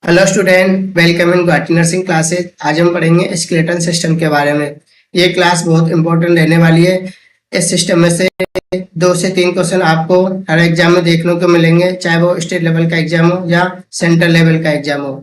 Hello student, welcome in Guwahati nursing classes. आज हम पढ़ेंगे स्केलेटल सिस्टम के बारे में। ये क्लास बहुत इंपॉर्टेंट रहने वाली है। इस सिस्टम में से 2 से 3 क्वेश्चन आपको हर एग्जाम में देखने को मिलेंगे, चाहे वो स्टेट लेवल का एग्जाम हो या सेंट्रल लेवल का एग्जाम हो।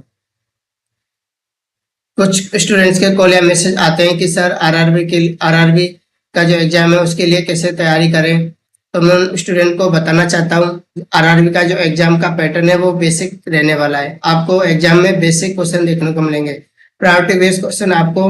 कुछ स्टूडेंट्स के कॉल या मैसेज आते हैं कि सर आरआरबी का जो एग्जाम है उसके लिए कैसे तैयारी करें। तो मैं उन स्टूडेंट को बताना चाहता हूँ, आरआरबी का जो एग्जाम का पैटर्न है वो बेसिक रहने वाला है। आपको एग्जाम में बेसिक क्वेश्चन देखने को मिलेंगे। प्रायोरिटी बेस्ड क्वेश्चन आपको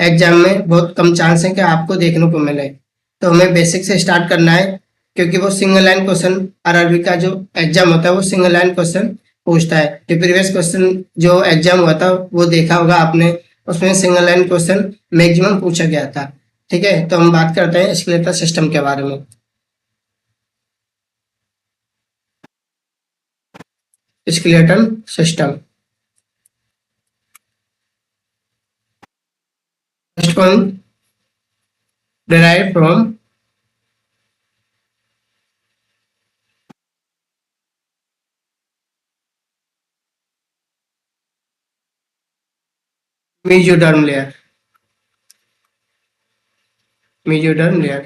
एग्जाम में बहुत कम चांस है कि आपको देखने को मिले। तो हमें बेसिक से स्टार्ट करना है, क्योंकि वो सिंगल लाइन क्वेश्चन, आरआरबी का जो एग्जाम होता है वो सिंगल लाइन क्वेश्चन पूछता है। जो प्रीवियस क्वेश्चन जो एग्जाम हुआ था वो देखा होगा आपने, उसमें सिंगल लाइन क्वेश्चन मैक्सिमम पूछा गया था। ठीक है, तो हम बात करते हैं स्केलेटल सिस्टम के बारे में। Skeletal system, first one derived from mesoderm layer। mesoderm layer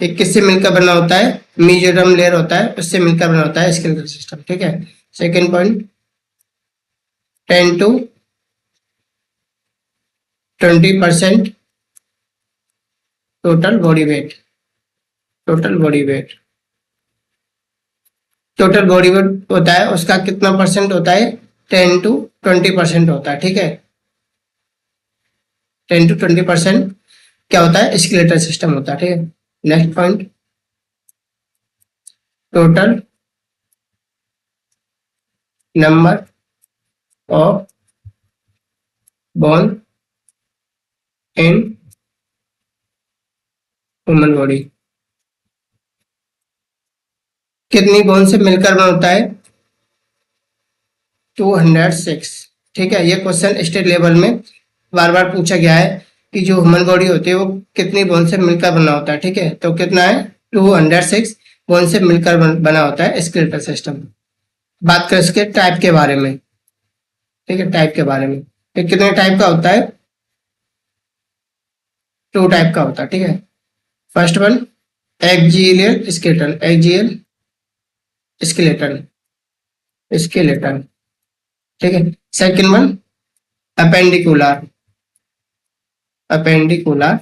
एक किससे मिलकर बना होता है? mesoderm लेयर होता है, उससे मिलकर बना होता है स्केलेटल सिस्टम। ठीक है। Second point, 10 to 20% total body weight. Total body weight, total body weight होता है, उसका कितना परसेंट होता है? 10 to 20% होता है। ठीक है, 10 to 20% क्या होता है? स्केलेटल सिस्टम होता है। ठीक है। Next point, total number of bone in human body. कितनी बोन से मिलकर बना होता है? 206। ठीक है, ये क्वेश्चन स्टेट लेवल में बार बार पूछा गया है कि जो ह्यूमन बॉडी होती है वो कितनी बोन से मिलकर बना होता है। ठीक है, तो कितना है? 206 बोन से मिलकर बना होता है स्केलेटल सिस्टम। बात करें इसके टाइप के बारे में। ठीक है, टाइप के बारे में, ये कितने टाइप का होता है? 2 टाइप का होता है। ठीक है। First one, axial skeletal. Axial skeletal, skeletal. ठीक है। Second one, appendicular. Appendicular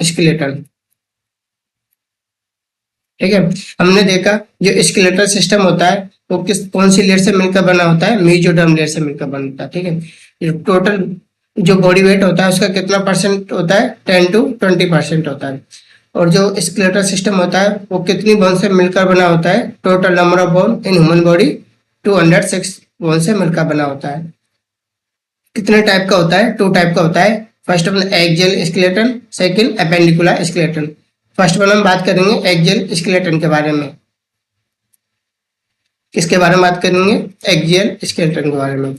skeletal. ठीक है। हमने देखा जो स्केलेटल सिस्टम होता है वो कौन सी लेयर से मिलकर बना होता है? मेसोडर्म लेयर से मिलकर बनता है। ठीक है। जो टोटल जो बॉडी वेट होता है उसका कितना परसेंट होता है? 10 to 20% होता है। और जो स्केलेटल सिस्टम होता है वो कितनी बोन से मिलकर बना होता है? Total number of bone in human body 206 bone से मिलकर बना होता है। कितने टाइप का होता है? 2 टाइप का होता है। First one axial skeleton, second appendicular skeleton. First one हम बात करेंगे एक्सियल स्केलेटन के बारे में। किसके बारे में बात करेंगे? एक्सियल स्केलेटन के बारे में।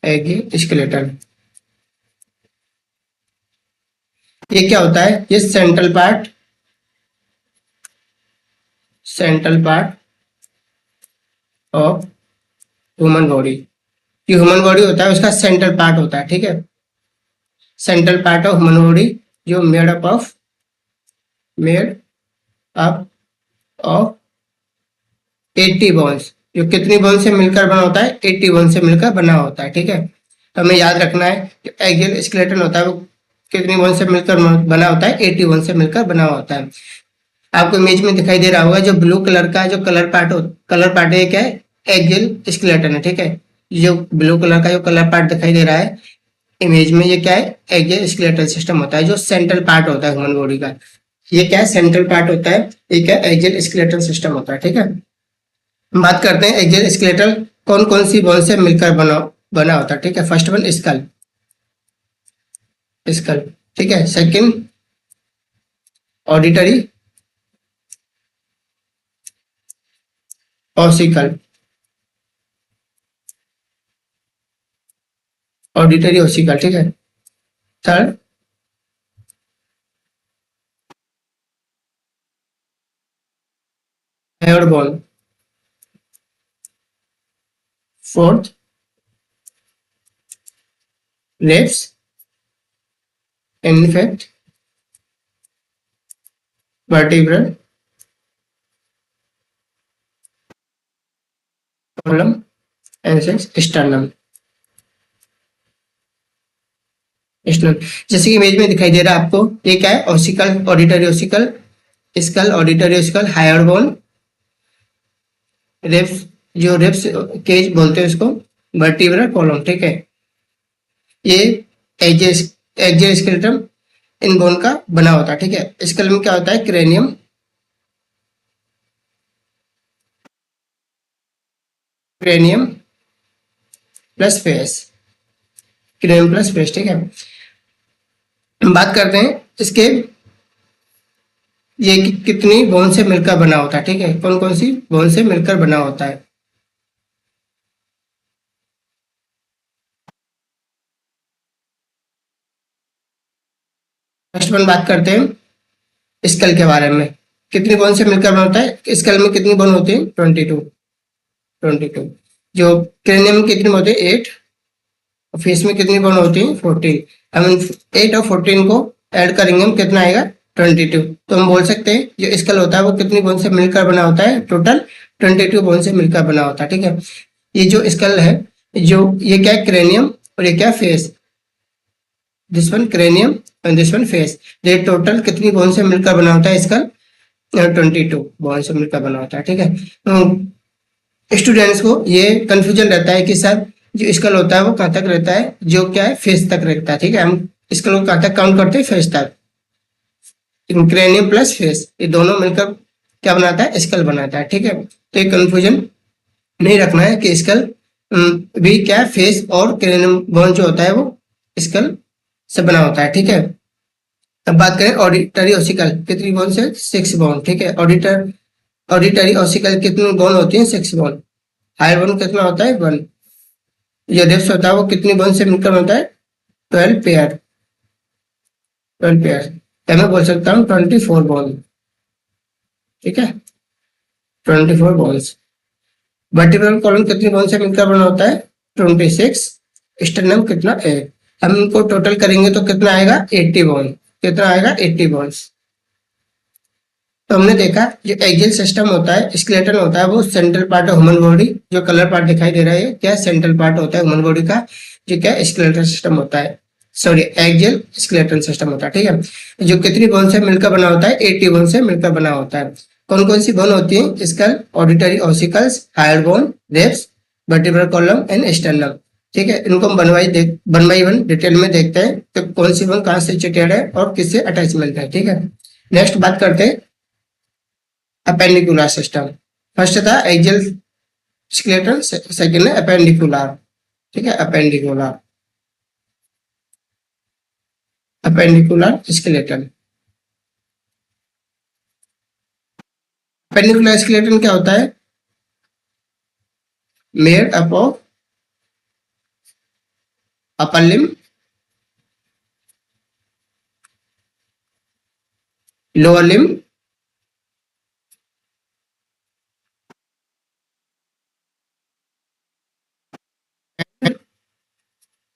एक्सियल स्केलेटन, ये क्या होता है? ये central part, central part of human body. जो ह्यूमन बॉडी होता है उसका सेंट्रल पार्ट होता है। ठीक है, central part of human body जो मेड अप ऑफ 80 बोन्स। जो कितनी बोन से मिलकर बना होता है? 80 बोन से मिलकर बना होता है। ठीक है, तो हमें याद रखना है कि एक्सियल स्केलेटन होता है वो कितनी बोन से मिलकर बना होता है? 80 बोन से मिलकर बना होता है। आपको इमेज में दिखाई दे रहा होगा जो ब्लू कलर का जो कलर पार्ट है, क्या है? एक्सियल स्केलेटन है। ठीक है, जो ब्लू कलर का जो कलर पार्ट दिखाई दे रहा है इमेज में, ये क्या है? एक्सियल स्केलेटल सिस्टम होता है, जो सेंट्रल पार्ट होता है ह्यूमन बॉडी का। ये क्या है? सेंट्रल पार्ट होता है। ये क्या? एक्सियल स्केलेटल सिस्टम होता है। ठीक है। बात करते हैं एक्सियल स्केलेटल कौन कौन सी बोन से मिलकर बना होता है। ठीक है, फर्स्ट वन स्कल, स्कल। ठीक है। Second auditory ossicle, auditory ossicle. ठीक है। Third hair bone, fourth ribs and fifth vertebral column and sixth sternum। जैसे कि इमेज में दिखाई दे रहा है आपको, ये क्या है, ossicle, auditory ossicle, skull, auditory ossicle, higher bone, ribs, जो रिब्स केज बोलते हैं उसको, वर्टिब्रल कॉलम, ठीक है। ये एक्जियल स्केलेटन इन बोन का बना होता है, ठीक है। स्कल में क्या होता है, cranium, cranium plus face, cranium plus face, ठीक है। हम बात करते हैं इसके, ये कितनी बोन से मिलकर बना होता है, ठीक है, कौन कौन सी बोन से मिलकर बना होता है। फर्स्ट वन बात करते हैं स्कल के बारे में, कितनी बोन से मिलकर बना होता है। स्कल में कितनी बोन होती है, 22। जो क्रेनियम में कितनी होती है, 8। फेस में कितनी बोन होती है, 14। आई मीन 8 और 14 को ऐड करेंगे हम, कितना आएगा, 22। तो हम बोल सकते हैं जो स्कल होता है वो कितनी बोन से मिलकर बना होता है, टोटल 22 बोन से मिलकर बना होता है, ठीक है। ये जो स्कल है, जो ये क्या है, क्रेनियम, और ये क्या, face, this one cranium and this one face. ये टोटल कितनी बोन से मिलकर बना होता है स्कल, 22 बोन से मिलकर बना होता है, ठीक है। स्टूडेंट्स को ये कंफ्यूजन रहता है कि सर जो स्कल होता है वो कहाँ तक रहता है, जो क्या है, फेस तक रहता है, ठीक है। हम स्कल को कहाँ तक काउंट करते हैं, फेस तक। क्रेनियम प्लस फेस ये दोनों मिलकर क्या बनाता है, स्कल बनाता है, ठीक है। तो ये कंफ्यूजन नहीं रखना है कि स्कल भी क्या, फेस और क्रेनियम बोन जो होता है वो स्कल से बना होता है, ठीक है। अब बात करें ऑडिटरी ओसिकल, कितनी बोन से, 6 बोन, ठीक है। ऑडिटरी ओसिकल कितनी बोन होती है, 6 बोन। हायर बोन कितना होता है, 1। जो रिब्स होता है वो कितनी बोन से मिलकर होता है, 12 पेयर, 12 पेयर। तो मैं बोल सकता हूँ 24 बोन, ठीक है, 24 बोन्स। वर्टिब्रल कॉलम कितनी बोन से मिलकर बना होता है, 26। स्टर्नम कितना, 8। हम इनको टोटल करेंगे तो कितना आएगा, 80 बोन, कितना आएगा, 80 बोन्स। तो हमने देखा जो एक्सियल सिस्टम होता है, स्केलेटन होता है, वो central part of human body, जो कलर पार्ट दिखाई दे रहा है क्या, सेंट्रल पार्ट होता है ह्यूमन बॉडी का, जो क्या स्केलेटन सिस्टम होता है, सॉरी एक्सियल स्केलेटन सिस्टम होता है, ठीक है। जो कितनी बोन से मिलकर बना होता है, 80 बोन से मिलकर बना होता है। कौन कौन सी बोन होती है, skull, auditory ossicles, hyoid bone, ribs, vertebral column and sternum, ठीक है। इनको हम वन बाई वन डिटेल में देखते हैं कि कौन सी बोन कहाँ से सिचुएटेड है और किससे अटैचमेंट है, ठीक है। नेक्स्ट बात करते हैं अपेंडिकुलर सिस्टम। फर्स्ट था एक्सियल स्केलेटन, सेकंड है अपेंडिकुलर, ठीक है, appendicular, appendicular skeleton. Appendicular skeleton क्या होता है, made up of upper limb, lower limb,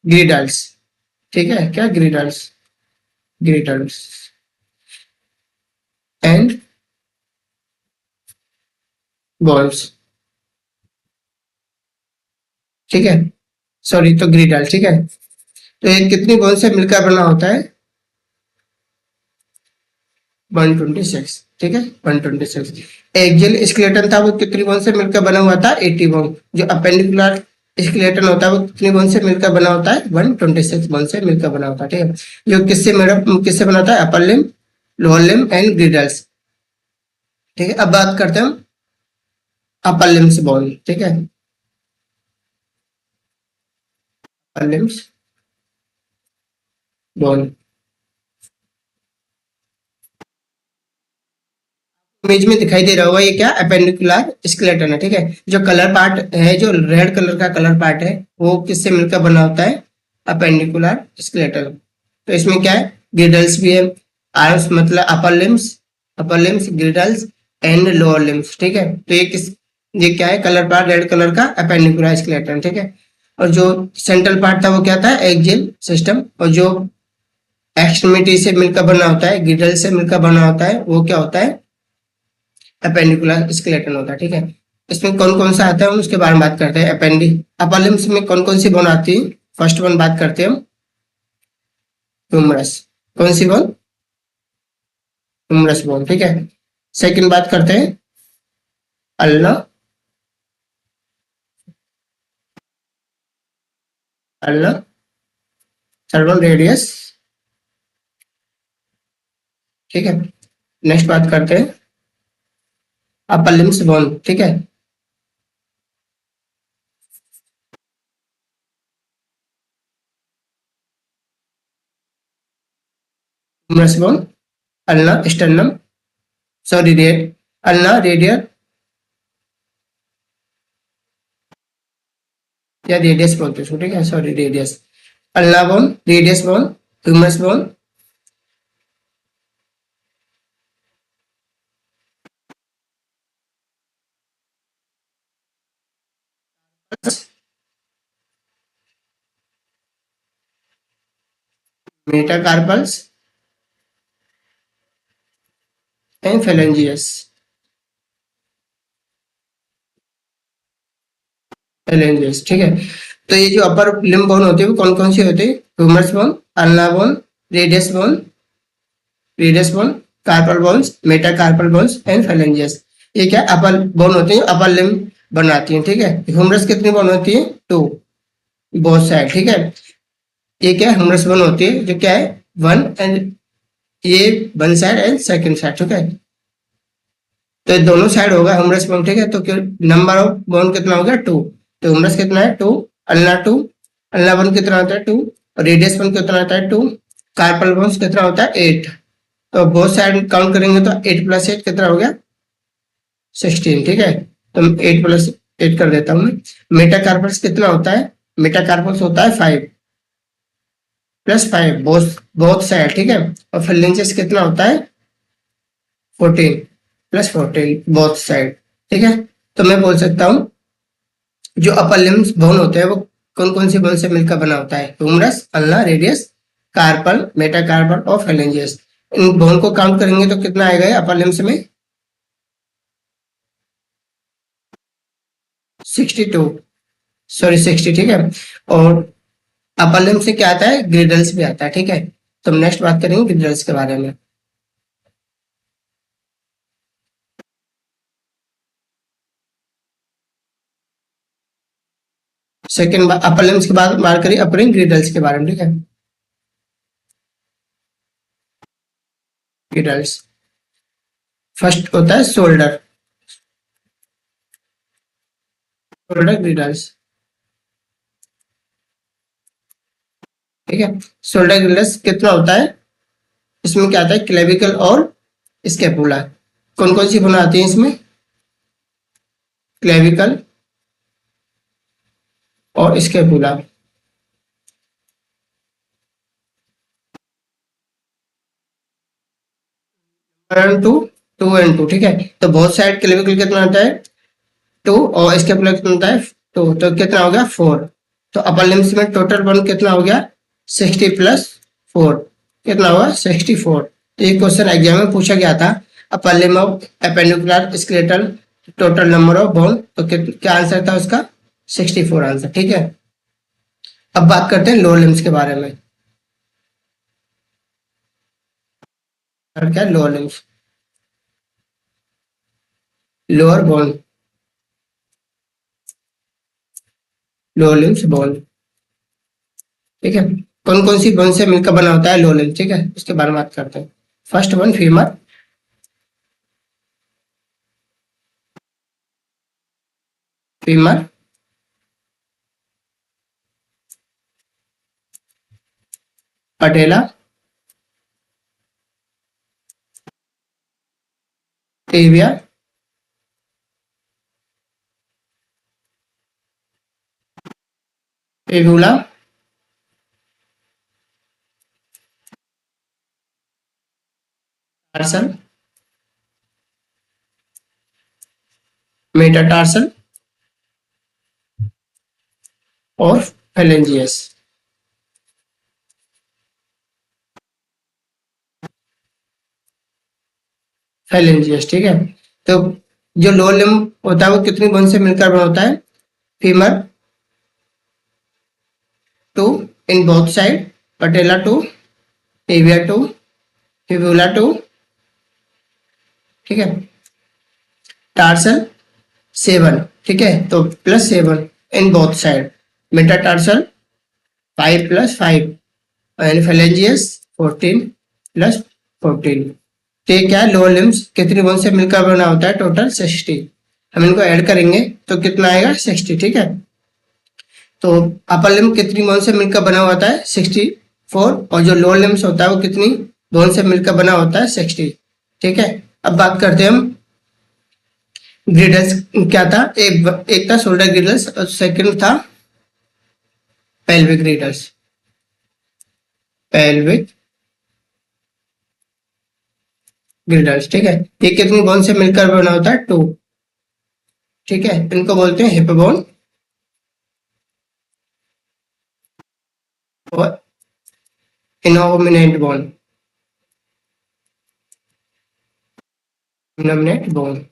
girdles, ठीक है, क्या, ग्रिडल्स, ग्रिडल्स एंड बॉल्स, ठीक है, सॉरी, तो ग्रिडल, ठीक है। तो ये कितनी बोन से मिलकर बना होता है, 126, ठीक है, 126। एक्सियल स्केलेटन था वो कितनी बोन से मिलकर बना हुआ था, 80 बोन। जो अपेंडिकुलर स्केलेटन होता है वो कितनी बोन से मिलकर बना होता है, 126 बोन से मिलकर बना होता है, ठीक है। जो किससे बना होता है, upper limb, lower limb and girdles, ठीक है। अब बात करते हैं अपर लिम्स बोन, ठीक है, अपर लिम्स बोन। इमेज में दिखाई दे रहा होगा, ये क्या, अपेंडिकुलर स्केलेटन है, ठीक है। जो कलर पार्ट है, जो रेड कलर का कलर पार्ट है, वो किससे मिलकर बना होता है, अपेंडिकुलर स्केलेटन। तो इसमें क्या है, ग्रिडल्स भी है, आर्म्स मतलब upper limbs, girdles and lower limbs, ठीक है। तो ये ये क्या है, कलर पार्ट रेड कलर का अपेंडिकुलर स्केलेटन, ठीक है। और जो सेंट्रल पार्ट था वो क्या था, एक्सियल सिस्टम, और जो एक्सट्रीमिटी से मिलकर बना होता है, गिडल से मिलकर बना होता है, वो क्या होता है, अपेंडिकुलर स्केलेटन होता है, ठीक है। इसमें कौन कौन सा आता है हम उसके बारे में बात करते हैं। अपेंडि अपर लिम्स में कौन कौन सी बोन आती है, फर्स्ट वन बात करते हैं हम, ह्यूमरस। कौन सी बोन, ह्यूमरस बोन, ठीक है। सेकंड बात करते हैं ulna, ulna, third one radius, ठीक है। नेक्स्ट बात करते हैं अपर लिम्स बोन, ठीक है। Humerus bone, ulna sternum, sorry red, ulna radius या रेडियस बोलते हैं, ठीक है, sorry radius. Ulna bone, radius bone, humerus bone, metacarpals and phalanges, phalanges, ठीक है। तो ये जो अपर लिम्ब बोन होते हैं वो कौन कौन से होते हैं, humerus bone, ulna bone, radius bone, radius bone, carpal bones, metacarpal bones and phalanges. ये क्या अपर बोन होती है, अपर लिम्ब बनाती है, ठीक है। ह्यूमरस कितनी बोन होती है, टू, बोथ साइड, ठीक है। ये क्या ह्यूमरस बोन होती है जो क्या है, वन एंड, ये one side and second side, ठीक है। तो दोनों साइड होगा ह्यूमरस बोन, ठीक है। तो नंबर ऑफ बोन कितना हो गया, टू। तो ह्यूमरस कितना है, two, ulna two, ulna bone कितना होता है, टू, और रेडियस बोन कितना होता है, टू, कार्पल बोन्स कितना होता है, एट। तो बोथ साइड काउंट करेंगे तो 8 + 8 कितना हो गया, 16, ठीक है। तो 8 + 8 कर देता हूँ मैं। मेटाकार्पल्स कितना होता है, मेटाकार्पल्स होता है 5 + 5, बोथ बोथ साइड, ठीक है। और फिर कितना होता है, 14 + 14 बोथ साइड, ठीक है। तो मैं बोल सकता हूँ जो अपर लिम्स बोन होते हैं वो कौन कौन सी बोन से मिलकर बना होता है, humerus, ulna, radius, carpal, metacarpal और फेलेंजियस। इन बोन को काउंट करेंगे तो कितना आएगा अपर लिम्स में, 62, सॉरी 60, ठीक है। और अपर लिम्ब से क्या आता है, ग्रिडल्स भी आता है, ठीक है। तो हम नेक्स्ट बात करेंगे ग्रिडल्स के बारे में। सेकंड अपर लिम्स के बाद बात करिए अपर ग्रिडल्स के बारे में, ठीक है। ग्रिडल्स, फर्स्ट होता है शोल्डर, शोल्डर ग्रिडल्स, ठीक है। शोल्डर ग्रिडल्स कितना होता है, इसमें क्या आता है, क्लेविकल और स्केपुला। कौन कौन सी बोन आती है इसमें, क्लेविकल और स्केपुला। 1 2 2 ठीक है। तो बहुत साइड क्लेविकल कितना आता है, 2, और स्केपुला कितना होता है, 2, तो कितना हो गया, 4। तो अपर लिम्स में टोटल बन कितना हो गया, 60 + 4, कितना हुआ, 64। तो ये क्वेश्चन एग्जाम में पूछा गया था, upper limb of appendicular skeletal total number of bone, तो क्या आंसर था उसका, 64 आंसर, ठीक है। अब बात करते हैं लोअर लिम्स के बारे में। और क्या, lower limbs, lower bone, lower limbs bone, ठीक है। कौन कौन सी बोन से मिलकर बना होता है लोअर लिम्स, ठीक है, उसके बारे में बात करते हैं। फर्स्ट वन फीमर, फीमर, पटेला, टिबिया, फिबुला, टार्सल, मेटाटार्सल और फेलेंजियस। फेलेंजियस, ठीक है। तो जो लोअर लिम्ब होता है वो कितनी बोन से मिलकर बना होता है? Femur 2 in both side, patella 2, tibia 2, fibula 2, ठीक है। टार्सल 7, ठीक है, तो +7 in both side, metatarsal 5 + 5 and phalanges 14 + 14। तो ये क्या है, लोअर लिम्स कितनी बोन से मिलकर बना होता है? टोटल 60। हम इनको ऐड करेंगे तो कितना आएगा? 60, ठीक है। तो अपर लिम्ब कितनी बोन से मिलकर बना होता है? 64। और जो लोअर लिम्स होता है वो कितनी बोन से मिलकर बना होता है? 60, ठीक है। अब बात करते हैं हम ग्रिडल्स क्या था। एक था शोल्डर ग्रिडल्स और सेकंड था पेल्विक ग्रिडल्स। पेल्विक ग्रिडल्स, ठीक है। ये कितनी बोन से मिलकर बना होता है? 2, ठीक है। इनको बोलते हैं हिप बोन और इनोमिनेट बोन। इनोमिनेट बोन,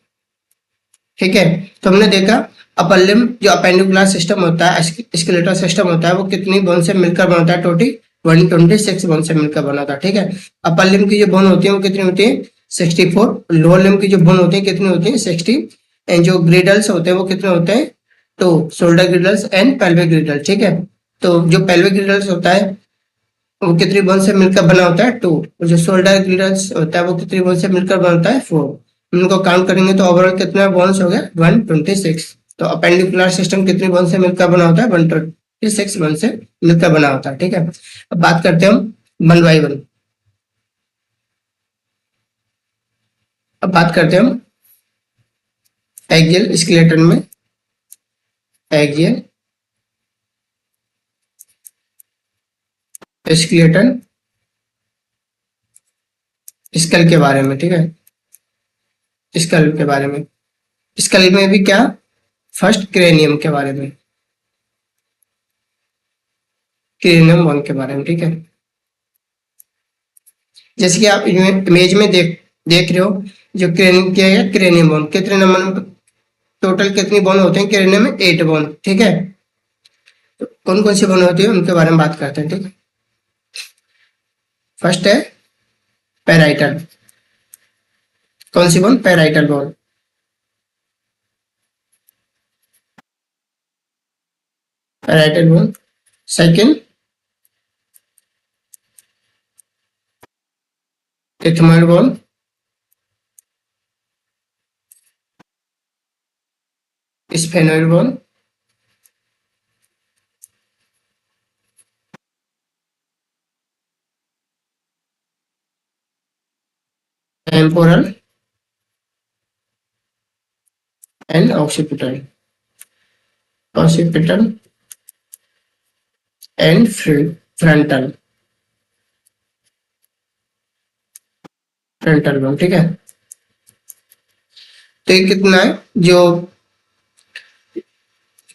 ठीक है। तो हमने देखा अपर लिम्ब जो अपेंडिकुलर सिस्टम होता है, स्केलेटल सिस्टम होता है, वो कितनी बोन से मिलकर बना होता है? टोटल 126 बोन से मिलकर बना होता है, ठीक है। अपर लिम्ब की जो बोन होती है वो कितनी होती है? 64। लोअर लिम्ब की जो बोन होती है कितनी होती है? 60। एंड जो ग्रिडल्स होते हैं वो कितने होते हैं? 2, शोल्डर ग्रिडल्स एंड पेल्विक ग्रिडल, ठीक है। तो जो पेल्विक ग्रिडल्स होता है वो कितनी बोन से मिलकर बना होता है? 2। और जो शोल्डर ग्रिडल्स होता है वो कितनी बोन से मिलकर बना होता है? 4। इनको काउंट करेंगे तो ओवरऑल कितना बोन्स हो गया? 126। तो अपेंडिकुलर सिस्टम कितनी बोन से मिलकर बना होता है? 126 बोन से मिलकर बना होता है, ठीक है। अब बात करते हैं हम 1 बाय 1। अब बात करते हैं हम एक्सियल स्केलेटन में, एक्सियल स्केलेटन स्कल के बारे में, ठीक है। स्कल के बारे में, स्कल में भी क्या? फर्स्ट क्रेनियम के बारे में, क्रेनियम बोन के बारे में, ठीक है। जैसे कि आप इमेज में देख रहे हो, जो क्रेनियम क्या है? क्रेनियम बोन कितने नंबर में? टोटल कितनी बोन होते हैं क्रेनियम में? 8 बोन, ठीक है। तो कौन कौन सी बोन होती है उनके बारे में बात करते हैं, ठीक है। फर्स्ट है पैराइटल। कौन सी bone? Parietal bone. Parietal bone. Second ethmoid bone. Sphenoid bone. Temporal and occipital. Occipital and frontal. Frontal bone, ठीक है। तो ये कितना है? जो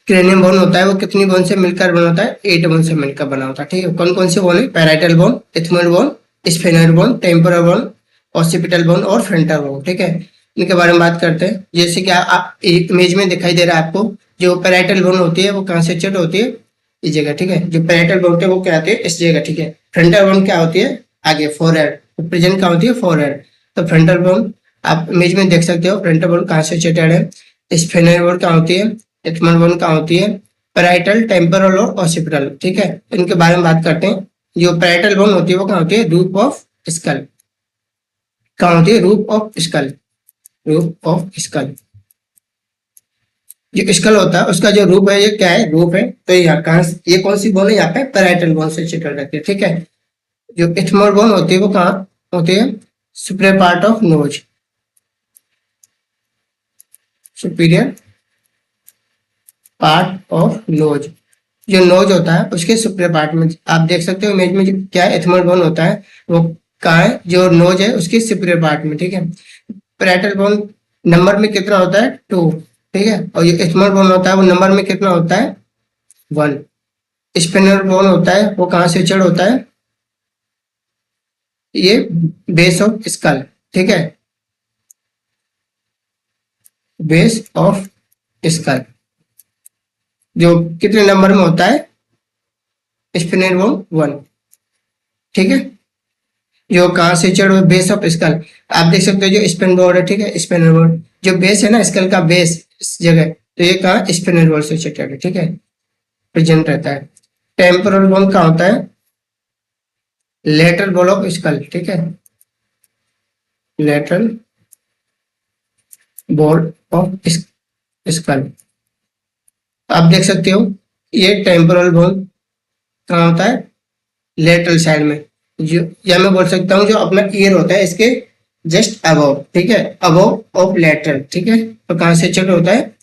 क्रेनियम बोन होता है वो कितनी बोन से मिलकर बना होता है? 8 बोन से मिलकर बना होता है, ठीक है। कौन कौन से बोन है? Parietal bone, ethmoid bone, sphenoid bone, temporal bone, occipital bone और फ्रंटल बोन, ठीक है। इनके बारे में बात करते हैं। जैसे कि आप इमेज में दिखाई दे रहा है आपको, जो पैराइटल बोन होती है वो कहाँ से सेट होती है? इस जगह, ठीक है। जो पैराइटल बोन होती है वो क्या आती है? इस जगह, ठीक है। फ्रंटल बोन क्या होती है? आगे, फोरहेड। प्रेजेंट क्या होती है? फोरहेड। तो फ्रंटल बोन आप इमेज में देख सकते हो, फ्रंटल बोन कहाँ से सेटेड है। स्फेनोइड बोन क्या होती है? इथमोइड बोन कहाँ होती है? पैराइटल, टेम्पोरल और ऑक्सीपिटल, ठीक है। इनके बारे में बात करते हैं। जो पैराइटल बोन होती है वो कहाँ होती है? Roof of skull. कहाँ होती है? Roof of skull. Roof of skull. जो स्कल होता है उसका जो रूप है, ये क्या है? रूप है। तो यहाँ कहाँ ये कौन सी बोन है? यहाँ पे पैराइटल बोन से सेटल रहती है, ठीक है। जो इथमोइड बोन होती है वो कहाँ होती है? Superior part of nose. Superior part of nose. जो नोज होता है उसके सुपीरियर पार्ट में आप देख सकते हो इमेज में, जो क्या है? इथमोइड बोन होता है वो कहाँ है? जो नोज है उसके सुपीरियर पार्ट में, ठीक है। पैराइटल बोन नंबर में कितना होता है? 2, ठीक है। और जो स्मॉल बोन होता है वो नंबर में कितना होता है, 1। स्पिनर बोन होता है वो कहाँ से सिचुएट होता है, ये बेस ऑफ स्कल, ठीक है, बेस ऑफ स्कल, जो कितने नंबर में होता है, स्पिनर बोन 1, ठीक है। जो कहाँ से सिचुएट बेस ऑफ स्कल, आप देख सकते हो जो स्पिन बोर्ड है, ठीक है, स्पिनर बोर्ड जो बेस है ना स्कल का बेस इस जगह, तो ये कहाँ स्पिनर बोर्ड से सिचुएटेड है, ठीक है, प्रेजेंट रहता है। टेम्पोरल बोन कहाँ होता है, लेटरल बॉल ऑफ स्कल, ठीक है, लेटरल बॉल ऑफ स्कल। आप देख सकते हो ये टेम्पोरल बोन कहाँ होता है, लेटरल साइड में, जो या मैं बोल सकता हूँ जो अपना ईयर होता है इसके जस्ट अबव, ठीक है, अबव ऑफ लेटरल, ठीक है, तो कहाँ से चल होता है,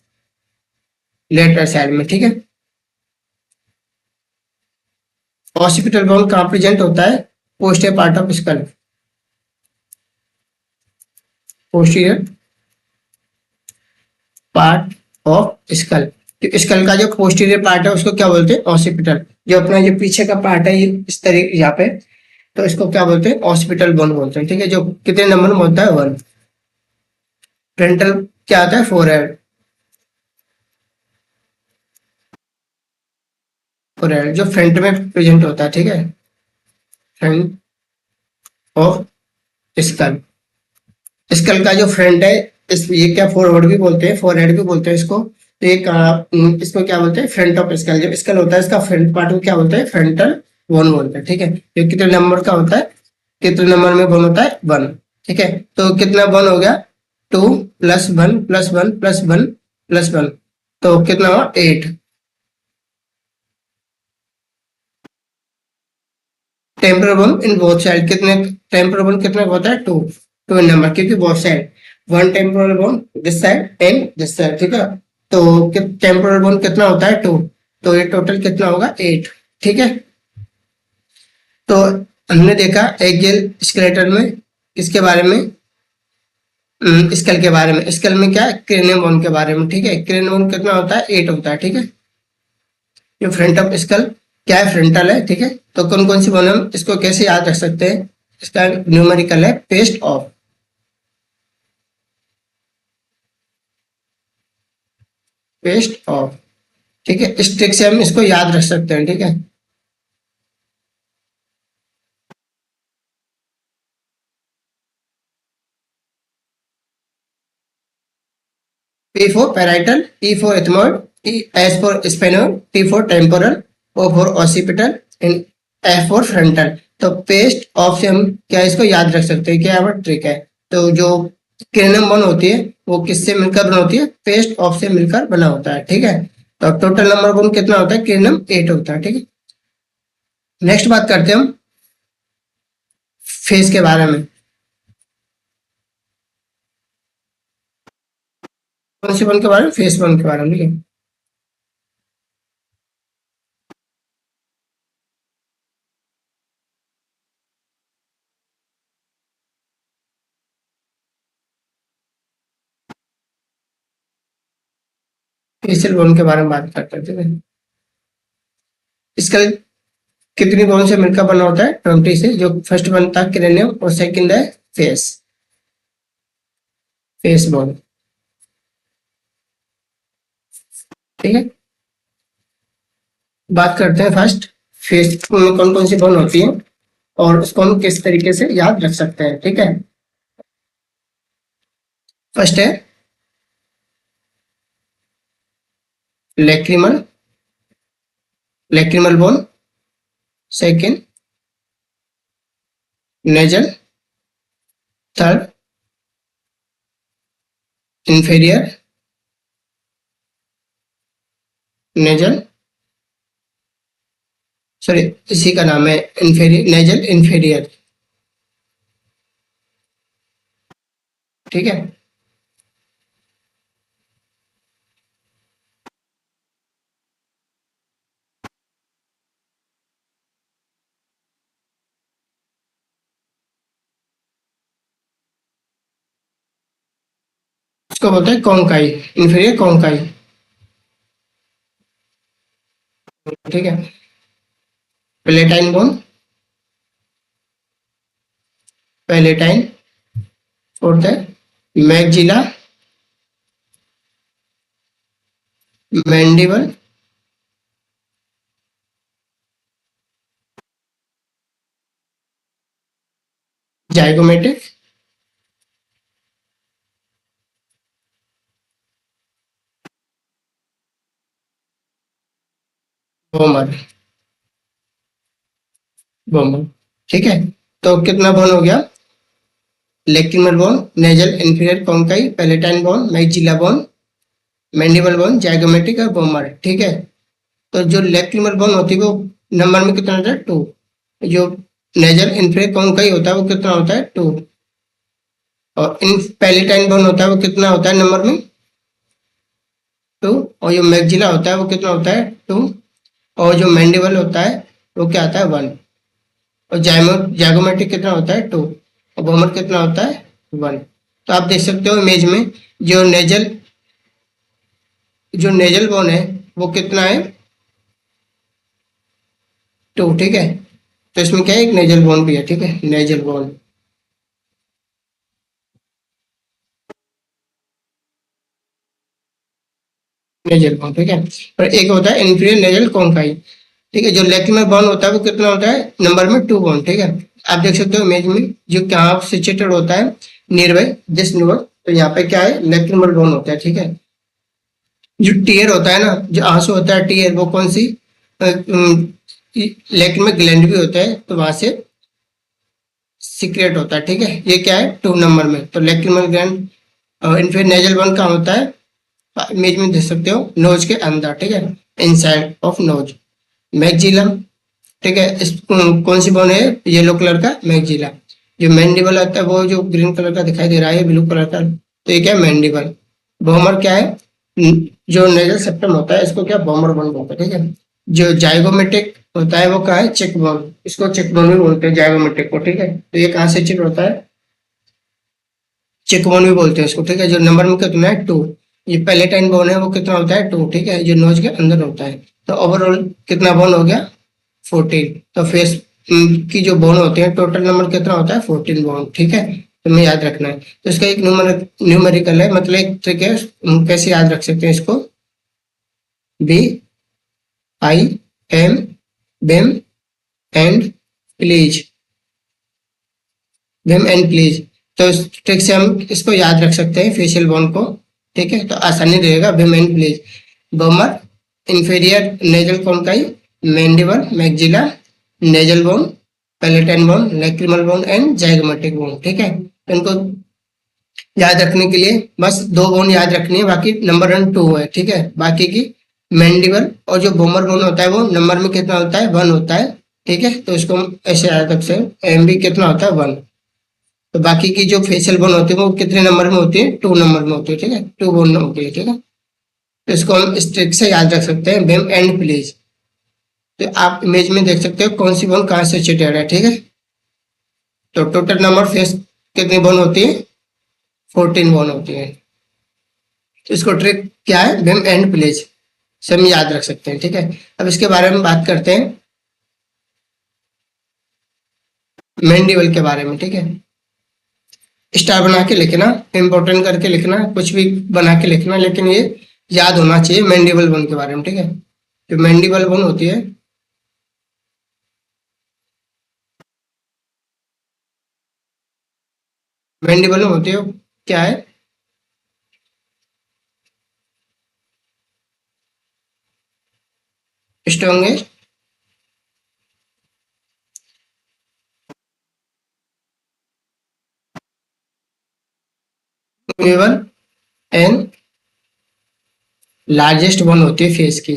लेटरल साइड में, ठीक है। ऑसिपिटल बोन कहाँ प्रेजेंट होता है, posterior part of skull, posterior part of skull. तो स्कल का जो पोस्टीरियर पार्ट है उसको क्या बोलते हैं, ऑसिपिटल। जो अपना जो पीछे का पार्ट है ये इस तरीके यहाँ पे, तो इसको क्या बोलते हैं, ऑसिपिटल बोन बोलते हैं, ठीक है, जो कितने नंबर में होता है, 1। फ्रंटल क्या आता है, फोरहेड, फोरहेड जो फ्रंट में प्रेजेंट होता है, ठीक है, फ्रंट ऑफ स्कल। स्कल का जो फ्रंट है इस ये क्या फॉरवर्ड भी बोलते हैं, फोरहेड भी बोलते हैं इसको, तो ये इसको क्या बोलते हैं, फ्रंट ऑफ स्कल। जो स्कल होता है इसका फ्रंट पार्ट को क्या बोलते हैं, फ्रंटल बोन बोलते हैं, ठीक है। ये कितने नंबर का होता है, कितने नंबर में बोन होता है, 1, ठीक है। तो कितना बोन हो गया, 2 प्लस 1 प्लस 1 प्लस 1 प्लस 1, तो कितना हुआ, 8। टेम्पोरल बोन इन बोथ साइड कितने, टेम्पोरल बोन कितने का होता है, 2, 2 नंबर, क्योंकि both side, 1 temporal bone this side and this side, ठीक है। तो टेम्पोरल बोन कितना होता है, 2, तो ये टोटल कितना होगा, 8, ठीक है। तो हमने देखा एक्सियल स्केलेटन में किसके बारे में, स्कल के बारे में, स्कल में क्या, क्रेनियम बोन के बारे में, ठीक है। क्रेनियम बोन कितना होता है, 8 होता है, ठीक है। जो फ्रंट ऑफ स्कल क्या है, फ्रंटल है, ठीक है। तो कौन कौन सी बोन हम इसको कैसे याद रख सकते हैं, इसका न्यूमेरिकल है पेस्ट ऑफ, पेस्ट ऑफ, ठीक है। इस ट्रिक से हम इसको याद रख सकते हैं, ठीक है। P for parietal, E for ethmoid, S for spinal, T for temporal, O for occipital and F for frontal। तो पेस्ट ऑफ से हम क्या इसको याद रख सकते हैं, क्या यहाँ पर ट्रिक है। तो जो क्रेनियम बोन होती है वो किससे मिलकर बना होती है, पेस्ट ऑफ से मिलकर बना होता है, ठीक है। तो टोटल नंबर बोन कितना होता है, क्रेनियम 8 होता है, ठीक है। नेक्स्ट बात करते हैं हम फेस के बारे में। कौन सी बोन के बारे में, फेस बोन के बारे में, ठीक है। फेशियल बोन के बारे में बात करते हैं, ठीक है। इसका कितनी बोन से मिलकर बना होता है, 20 से। जो फर्स्ट बनता है क्रेनियम और सेकंड है फेस, फेस बोन, ठीक है। बात करते हैं फर्स्ट फेस में कौन कौन सी बोन होती है और उसको हम किस तरीके से याद रख सकते हैं, ठीक है। फर्स्ट है lacrimal, lacrimal bone. Second nasal. Third inferior nasal, sorry इसी का नाम है इंफीरियर, नेजल इंफीरियर, ठीक है। इसको बोलते हैं कॉन्काई, इंफीरियर कॉन्काई, ठीक है। पैलेटाइन बोन, पैलेटाइन, फोर्थ है maxilla, mandible, zygomatic, vomer, vomer, ठीक है। तो कितना बोन हो गया? Lacrimal bone, nasal inferior conchae, palatine bone, maxilla bone, mandible bone, zygomatic और बोमर, ठीक है। तो जो लेक्रिमल बोन होती है वो नंबर में कितना होता है? 2। जो नेजल इंफीरियर कॉन्काई होता है वो कितना होता है? 2। और इन पैलेटाइन बोन होता है वो कितना होता है नंबर में? 2। और जो मैगजिला होता है वो कितना होता है? 2। और जो मैंडिबल होता है वो क्या आता है? 1। और जाइगोमेट्रिक कितना होता है? 2। और बोमर कितना होता है? 1। तो आप देख सकते हो इमेज में जो नेजल बोन है वो कितना है? 2, ठीक है। तो इसमें क्या है? एक नेजल बोन भी है, ठीक है, नेजल बोन, नेजल बोन, ठीक है। और एक होता है इंफीरियर नेजल कॉन्काई, ठीक है। जो लेक्रिमल बोन होता है वो कितना होता है नंबर में? 2 बोन, ठीक है। आप देख सकते हो इमेज में जो कहाँ सिचुएटेड होता है, नियर बाय दिस नोड। तो यहाँ पे क्या है? लेक्रिमल बोन होता है, ठीक है। जो टीयर होता है ना, जो आंसू होता है टीयर, वो कौन सी? लेक्रिमल ग्लैंड भी होता है तो वहां से सीक्रेट होता है, ठीक है। ये क्या है? 2 नंबर में। तो lacrimal gland infinite nasal bone कहाँ होता है? इमेज में देख सकते हो नोज के अंदर, ठीक है, इनसाइड ऑफ नोज। मैगजिलम, ठीक है। इस कौन सी बोन है? येलो कलर का मैगजिला। जो मैंडिबल आता है वो जो ग्रीन कलर का दिखाई दे रहा है, ब्लू कलर का, तो ये क्या है? मैंडिबल। बोमर क्या है? जो नेजल सेप्टम होता है इसको क्या बोमर बोन बोलते हैं, ठीक है। जो जाइगोमेटिक होता है वो क्या है? चेक बोन, इसको चेक बोन भी बोलते हैं जाइगोमेटिक को, ठीक है। तो ये कहाँ से चेक होता है? चेक बोन भी बोलते हैं इसको, ठीक है। जो नंबर में कितना है? 2। ये पैलेटाइन बोन है वो कितना होता है? 2, ठीक है, जो नोज के अंदर होता है। तो ओवरऑल कितना बोन हो गया? 14। तो फेस की जो बोन होते हैं टोटल नंबर कितना होता है? 14 बोन, ठीक है। तो हमें याद रखना है। तो इसका एक न्यूमेरिकल है, मतलब एक ट्रिक है, हम कैसे याद रख सकते हैं इसको? बी आई एम बिम एंड प्लीज, विम एंड प्लीज। तो इस ट्रिक से हम इसको याद रख सकते हैं फेशियल बोन को, ठीक है। तो आसानी रहेगा। विम and please, vomer, inferior nasal conchae, mandible, maxilla, nasal bone, palatine bone, lacrimal bone and zygomatic bone, ठीक है। तो इनको याद रखने के लिए बस 2 बोन याद रखनी है, बाकी नंबर 2 है, ठीक है। बाकी की मैंडिबल और जो बोमर बोन होता है वो नंबर में कितना होता है? 1 होता है, ठीक है। तो इसको हम ऐसे याद रख सकते हैं, एम भी कितना होता है? 1। तो बाकी की जो फेशियल बोन होती है वो कितने नंबर में होती है? 2 नंबर में होती है, ठीक है, 2 बोन होती है, ठीक है। तो इसको हम इस ट्रिक से याद रख सकते हैं, बिम एंड प्लीज। तो आप इमेज में देख सकते हो कौन सी बोन कहाँ से सिचुएटेड है, ठीक है। तो टोटल नंबर फेस कितनी बोन होती है? 14 बोन होती है। तो इसको ट्रिक क्या है? बिम एंड प्लीज से हम याद रख सकते हैं, ठीक है। अब इसके बारे में बात करते हैं, मैंडिबल के बारे में, ठीक है। स्टार बना के लिखना, इंपॉर्टेंट करके लिखना, कुछ भी बना के लिखना, लेकिन ये याद होना चाहिए मैंडिबल बोन के बारे में, ठीक है। जो मैंडिबल बोन होती है, मैंडिबल होती है क्या है? Strongest movable and largest bone होती है फेस की।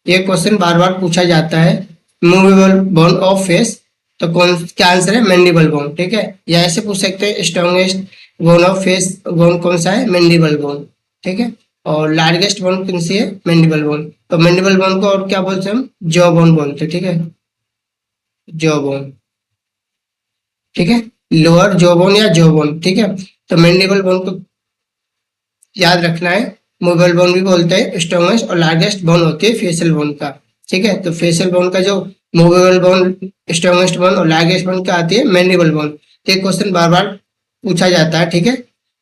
ये क्वेश्चन बार बार पूछा जाता है, मूवेबल बोन ऑफ फेस। तो कौन क्या आंसर है? मैंडिबल बोन, ठीक है। या ऐसे पूछ सकते हैं strongest bone of face bone कौन सा है? मैंडिबल बोन, ठीक है। और लार्जेस्ट बोन कौन सी है? Mandible bone. तो मैंडिबल बोन को और क्या बोलते हैं हम? जॉ बोन बोलते हैं, ठीक है, जॉ बोन, ठीक है। लोअर जॉ बोन या जॉ बोन, ठीक है। तो मैंडिबल बोन को याद रखना है, मूवेबल बोन भी बोलते हैं, स्ट्रॉन्गेस्ट और लार्जेस्ट बोन होती है फेशियल बोन का। ठीक है, तो फेशियल बोन का जो मूवेबल बोन, स्ट्रॉन्गेस्ट बोन और लार्जेस्ट बोन का आती है मैंडिबल बोन। तो ये क्वेश्चन बार बार पूछा जाता है। ठीक है,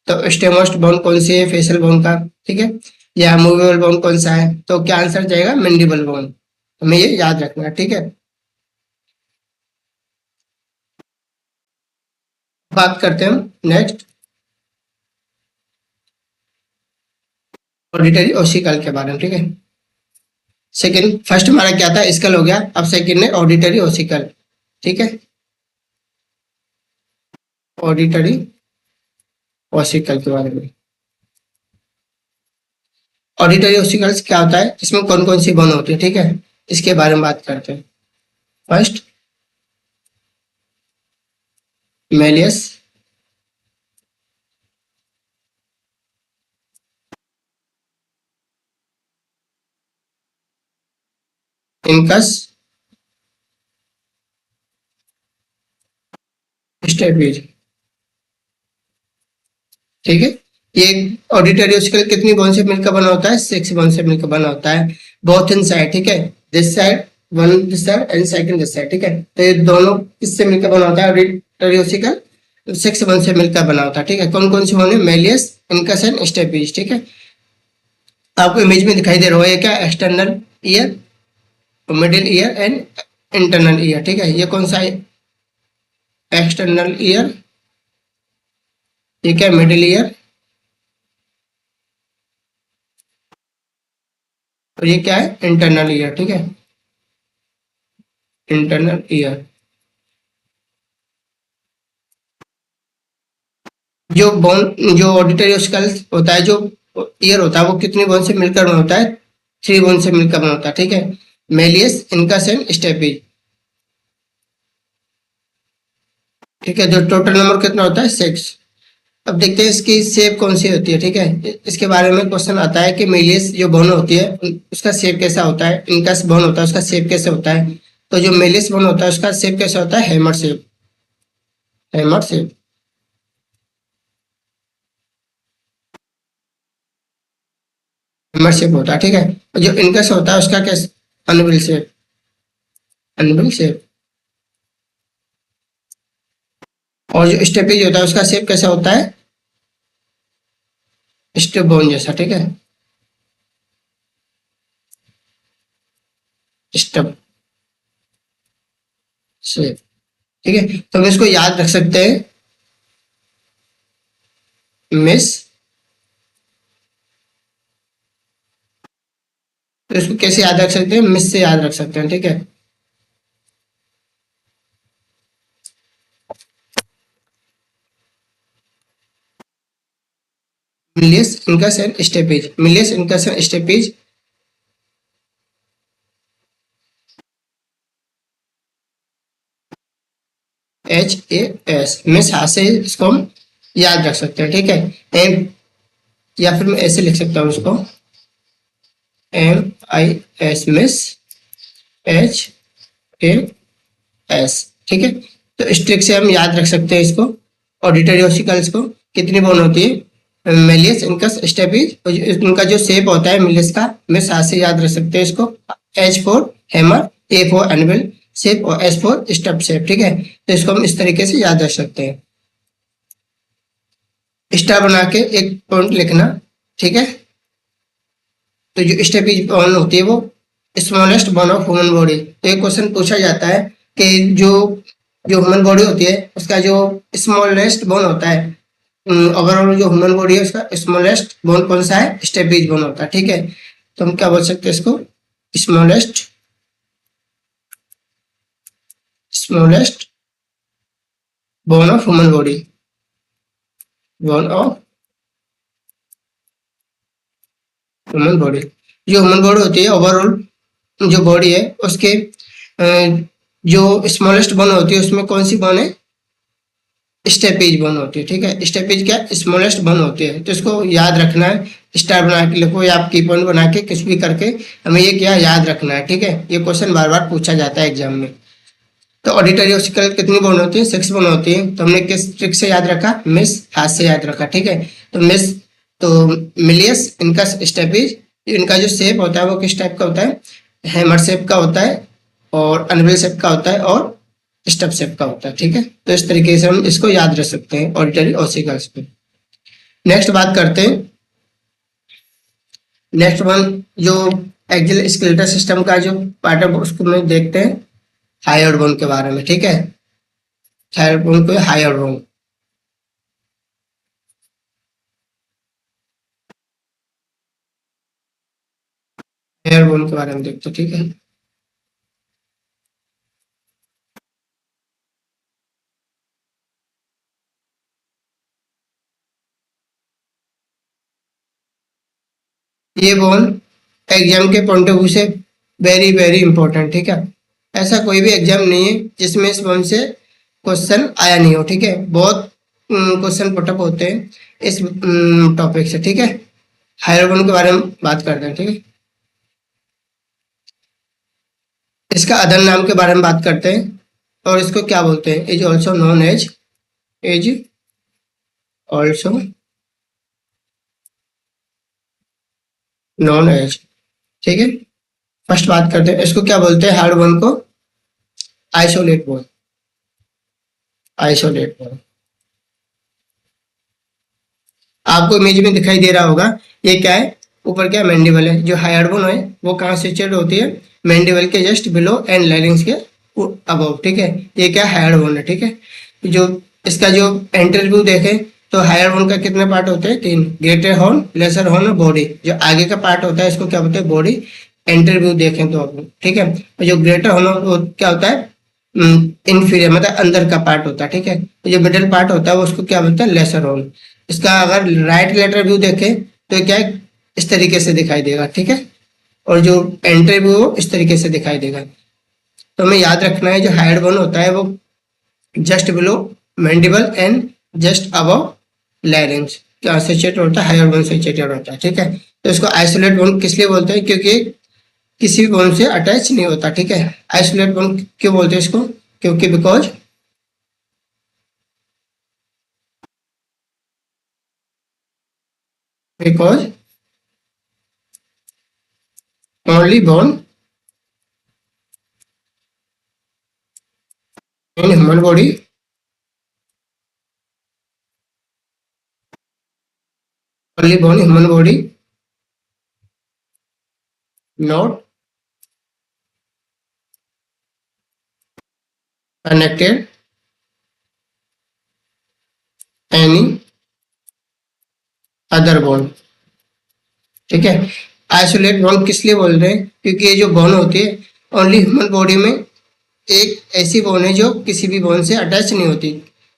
तो स्ट्रॉन्गेस्ट बोन कौन सी है फेशियल बोन का, ठीक है, या मूवेबल बोन कौन सा है, तो क्या आंसर जाएगा मैंडिबल बोन। हमें ये याद रखना है। ठीक है, बात करते हैं हम नेक्स्ट ऑडिटरी ओसिकल के बारे में। ठीक है, सेकंड, फर्स्ट हमारा क्या था, स्कल हो गया, अब सेकंड है ऑडिटरी ओसिकल। ठीक है, ऑडिटरी ओसिकल के बारे में। ऑडिटरी ओसिकल्स क्या होता है, इसमें कौन कौन सी बोन होती है, ठीक है, इसके बारे में बात करते हैं। First, malleus, incus, stapes. ठीक है, ये ऑडिटरी ओसिकल कितनी बोन से मिलकर बना होता है, 6 बोन से मिलकर बना होता है, बोथ इन साइड। ठीक है, this side, one this side and second this side. ठीक है, तो ये दोनों किससे मिलकर बना होता है ऑडिटरी ओसिकल, 6 बोन से मिलकर बना होता है। ठीक है, कौन कौन सी बोन है, मेलियस, इनकस एंड स्टेपीज। ठीक है, आपको इमेज में दिखाई दे रहा है क्या, external ear, middle ear and internal ear. ठीक है, ये कौन सा है, एक्सटर्नल ईयर, ठीक है, मिडिल ईयर, और ये क्या है, इंटरनल ईयर। ठीक है, इंटरनल ईयर। जो बोन, जो ऑडिटरी स्कल होता है, जो ईयर होता है, वो कितनी बोन से मिलकर बना होता है, 3 बोन से मिलकर बना होता है। ठीक है, मेलियस, इनकस एंड स्टेपीज। ठीक है, जो टोटल नंबर कितना होता है, 6। अब देखते हैं इसकी शेप कौन सी होती है। ठीक है, इसके बारे में क्वेश्चन आता है कि मेलियस जो बोन होती है उसका शेप कैसा होता है, इनकस बोन होता है उसका शेप कैसे होता है। तो जो मेलियस बोन होता है उसका शेप कैसा होता है, hammer shape, hammer shape. Hammer shape होता है। ठीक है, और जो इनकस होता है उसका कैसे, अनविल शेप, अनविल शेप। और जो स्टेपीज होता है उसका शेप कैसा होता है, स्टेप बोन जैसा। ठीक है, स्टेप शेप। ठीक है, तो हम इसको याद रख सकते हैं, मिस। तो इसको कैसे याद रख सकते हैं, मिस से याद रख सकते हैं। ठीक है, Milius, incus and steppage, Milius, incus and steppage. HAS, miss हाथ से इसको हम याद रख सकते हैं। ठीक है, एम, या फिर मैं ऐसे लिख सकता हूँ उसको, MIS, मिस, HAS। ठीक है, तो इस ट्रिक से हम याद रख सकते हैं इसको, ऑडिटरी ओसिकल्स को कितनी बोन होती है, मेलियस, इनकस, स्टेपीज। उनका जो शेप होता है मिलियस का, मैं साथ से याद रख सकते हैं इसको, H for hammer, A for anvil shape और S फॉर स्टेप शेप। ठीक है, तो इसको हम इस तरीके से याद रख सकते हैं। स्टार बना के एक पॉइंट लिखना। ठीक है, तो जो स्टेपीज बोन होती है वो smallest bone of human body. तो एक क्वेश्चन पूछा जाता है कि जो जो ह्यूमन बॉडी होती है उसका जो स्मॉलेस्ट बोन होता है, ओवरऑल जो ह्यूमन बॉडी है उसका स्मॉलेस्ट बोन कौन सा है, स्टेपीज बोन होता है। ठीक है, तो हम क्या बोल सकते हैं इसको, smallest, smallest bone of human body, bone of human body. जो ह्यूमन बॉडी होती है ओवरऑल जो बॉडी है उसके जो स्मॉलेस्ट बोन होती है उसमें कौन सी बोन है, स्टेपेज बोन होती है। ठीक है, स्टेपेज क्या, स्मॉलेस्ट बोन होती है। तो इसको याद रखना है, स्टार बना के लिखो या आप की पॉइंट बना के कुछ भी करके हमें ये क्या याद रखना है। ठीक है, ये क्वेश्चन बार बार पूछा जाता है एग्जाम में। तो ऑडिटरी ओसिकल कितनी बोन होती है, 6 बोन होती है। तो हमने किस ट्रिक से याद रखा, मिस हाथ से याद रखा। ठीक है, तो मिस तो मिलियस इनका स्टेप इज, इनका जो शेप होता है वो किस टाइप का होता है, हैमर शेप का होता है और अनविल शेप का होता है और स्टेप शेप का होता है। ठीक है, तो इस तरीके से हम इसको याद रख सकते हैं ऑडिटरी ऑसिकल्स पे। नेक्स्ट बात करते हैं, नेक्स्ट वन जो एक्सियल स्केलेटल सिस्टम का जो पार्ट है उसको में देखते हैं हायर बोन के बारे में। ठीक है, हायर बोन को हायर बोन, हायर बोन के बारे में देखते हैं। ठीक है, ये बोन एग्जाम के पॉइंट ऑफ व्यू से वेरी वेरी इंपॉर्टेंट। ठीक है, ऐसा कोई भी एग्जाम नहीं है जिसमें इस बोन से क्वेश्चन आया नहीं हो। ठीक है, बहुत क्वेश्चन पुटअप होते हैं इस टॉपिक से। ठीक है, हायर बोन के बारे में बात करते हैं। ठीक है, इसका अदर नाम के बारे में बात करते हैं और इसको क्या बोलते हैं, is also known as, is also known as. ठीक है, फर्स्ट बात करते हैं इसको क्या बोलते हैं, हार्ड वन को आइसोलेट बोन, आइसोलेट बोन। आपको इमेज में दिखाई दे रहा होगा ये क्या है, ऊपर क्या मैंडिबल है, जो हार्ड बोन है वो कहाँ सिचुएट होती है, मैंडिबल के जस्ट बिलो एंड लैरिंग्स के अबव। ठीक है, ये क्या हार्ड बोन है। ठीक है, जो इसका जो एंटर व्यू देखें तो हायर बोन का कितने पार्ट होते हैं, तीन, ग्रेटर हॉर्न, लेसर हॉर्न और बॉडी। जो आगे का पार्ट होता है इसको क्या बोलते हैं, बॉडी। एंटर व्यू देखें तो आप, ठीक है, और जो ग्रेटर हॉर्न वो क्या होता है, इंफीरियर मतलब अंदर का पार्ट होता है। ठीक है, तो जो मिडिल पार्ट होता है वो उसको क्या बोलते हैं, लेसर हॉर्न। इसका अगर राइट लेटर व्यू देखें तो क्या है, इस तरीके से दिखाई देगा। ठीक है, और जो एंटर व्यू वो इस तरीके से दिखाई देगा। तो हमें याद रखना है जो हायर बोन होता है वो just below mandible and just above लैरिंग्स क्या सिचुएटेड होता है, हायर बोन सिचुएटेड होता है। ठीक है, तो इसको आइसोलेट बोन किस लिए बोलते हैं, क्योंकि किसी भी बोन से अटैच नहीं होता। ठीक है, आइसोलेट बोन क्यों बोलते हैं इसको, क्योंकि because because only bone in human body only bone human body not connected any other bone. ठीक है, आइसोलेट बोन किस लिए बोल रहे हैं, क्योंकि ये जो बोन होती है ओनली ह्यूमन बॉडी में एक ऐसी बोन है जो किसी भी बोन से अटैच नहीं होती,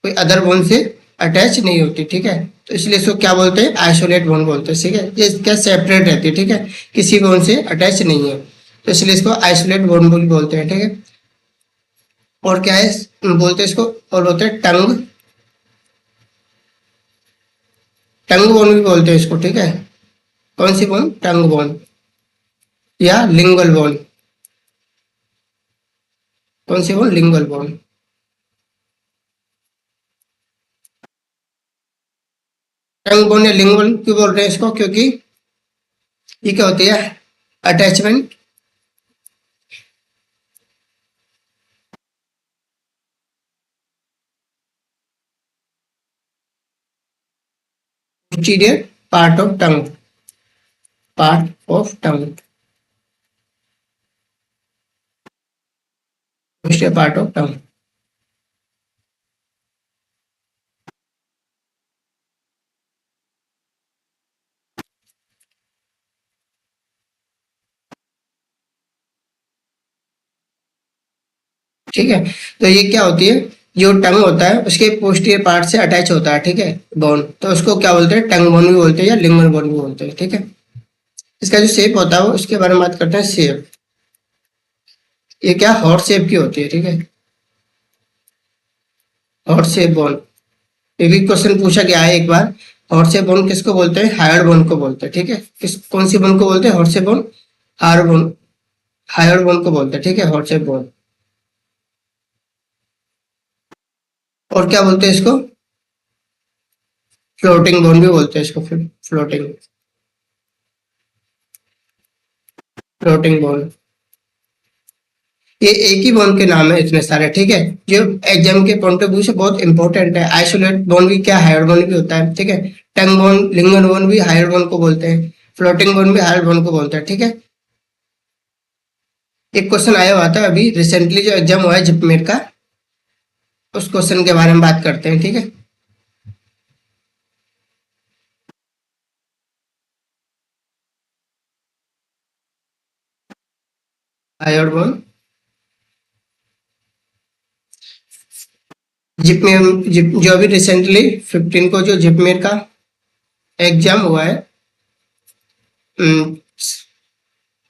कोई अदर बोन से अटैच नहीं होती। ठीक है, तो इसलिए इसको क्या बोलते हैं, आइसोलेट बोन बोलते हैं। ठीक है, ये क्या सेपरेट रहती है। ठीक है, किसी बोन से अटैच नहीं है, तो इसलिए इसको आइसोलेट बोन बोलते हैं। ठीक है, और क्या है बोलते हैं इसको, और बोलते हैं टंग, टंग बोन भी बोलते हैं इसको। ठीक है, कौन सी बोन, टंग बोन या लिंगुअल बोन, कौन सी बोन, लिंगुअल बोन। टंग बोन या लिंगुअल क्यों बोल रहे हैं इसको, क्योंकि ये क्या होती है, attachment posterior part of tongue, part of tongue, posterior part of tongue। ठीक है, तो ये क्या होती है, जो टंग होता है उसके पोस्टीरियर पार्ट से अटैच होता है। ठीक है, बोन, तो उसको क्या बोलते हैं, टंग बोन भी बोलते हैं या लिंगुअल बोन भी बोलते हैं। ठीक है, इसका जो शेप होता है वो उसके बारे में बात करते हैं, शेप। ये क्या हॉट शेप की होती है। ठीक है, हॉट शेप बोन, ये भी क्वेश्चन पूछा गया है एक बार। हॉट शेप बोन किसको बोलते हैं, हायर्ड बोन को बोलते हैं। ठीक है, किस कौन सी बोन को बोलते हैं, hot shape bone, hyoid bone, hyoid bone को बोलते हैं। ठीक है, हॉट शेप बोन। और क्या बोलते हैं इसको, फ्लोटिंग बोन भी बोलते हैं इसको, फ्लोटिंग फ्लोटिंग बोन। ये एक ही बोन के नाम है इतने सारे, ठीक है, जो एग्जाम के पॉइंट ऑफ व्यू से बहुत इंपॉर्टेंट है। आइसोलेट बोन भी क्या, हायर बोन भी होता है, ठीक है। टंग बोन, लिंगन बोन भी हायर बोन को बोलते हैं, फ्लोटिंग बोन भी हायर बोन को बोलते हैं, ठीक है। एक क्वेश्चन आया हुआ था अभी रिसेंटली जो एग्जाम हुआ है जिपमेट का, उस क्वेश्चन के बारे में बात करते हैं, ठीक है। हायर बोन जिपमेर, जो अभी रिसेंटली 15 को जो जिपमेर का एग्जाम हुआ है,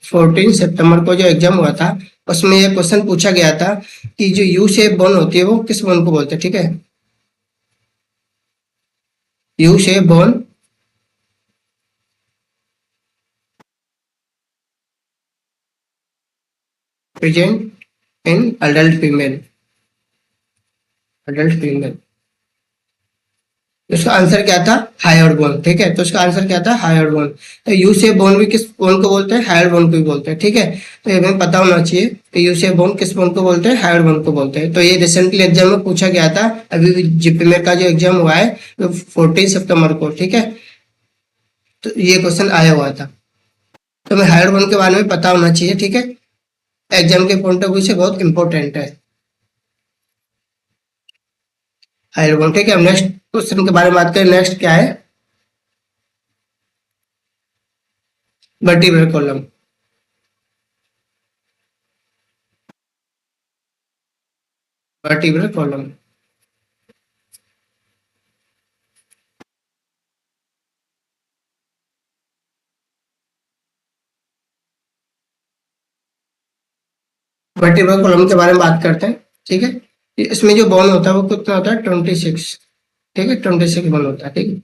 14 सितंबर को जो एग्जाम हुआ था, उसमें यह क्वेश्चन पूछा गया था कि जो यू शेप बोन होती है वो किस बोन को बोलते हैं, ठीक है। U shape bone present in adult female. उसका आंसर क्या था, हायर बोन, ठीक है। तो उसका आंसर क्या था, हायर बोन। तो यू शेप बोन भी किस बोन को बोलते हैं, हायर बोन को भी बोलते हैं, ठीक है। तो ये हमें पता होना चाहिए कि यू शेप बोन किस बोन को बोलते हैं, हायर बोन को बोलते हैं। तो ये रिसेंटली एग्जाम में पूछा गया था, अभी जीपीमेट का जो एग्जाम हुआ है 14 सितंबर को, ठीक है। तो ये क्वेश्चन आया हुआ था, तो हमें हायर बोन के बारे में पता होना चाहिए, ठीक है। एग्जाम के पॉइंट ऑफ व्यू से बहुत इंपॉर्टेंट है हायर बोन, ठीक है। हम नेक्स्ट क्वेश्चन के बारे में बात करें। नेक्स्ट क्या है, vertebral column. Vertebral column vertebral column के बारे में बात करते हैं, ठीक है। इसमें जो बोन होता है वो कितना होता है, 26, ठीक है। 26 बोन होता है, ठीक है।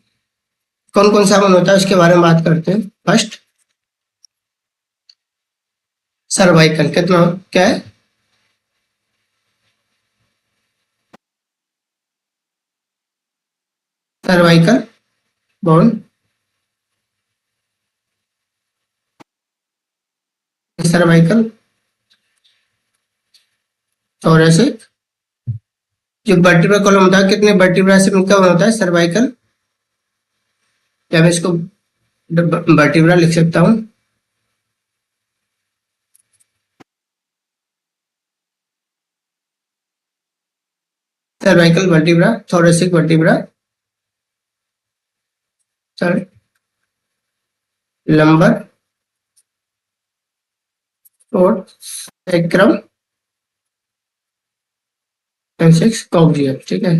कौन कौन सा बोन होता है उसके बारे में बात करते हैं। फर्स्ट, सर्वाइकल कितना, क्या है, सर्वाइकल बोन, सर्वाइकल, थोरेसिक। जो वर्टिब्रल कॉलम होता है कितने वर्टिब्रा से मिलकर बना होता है, सर्वाइकल, या मैं इसको वर्टिब्रा लिख सकता हूँ, cervical vertebra, thoracic vertebra, third lumbar, fourth sacrum, and six coxal, ठीक है।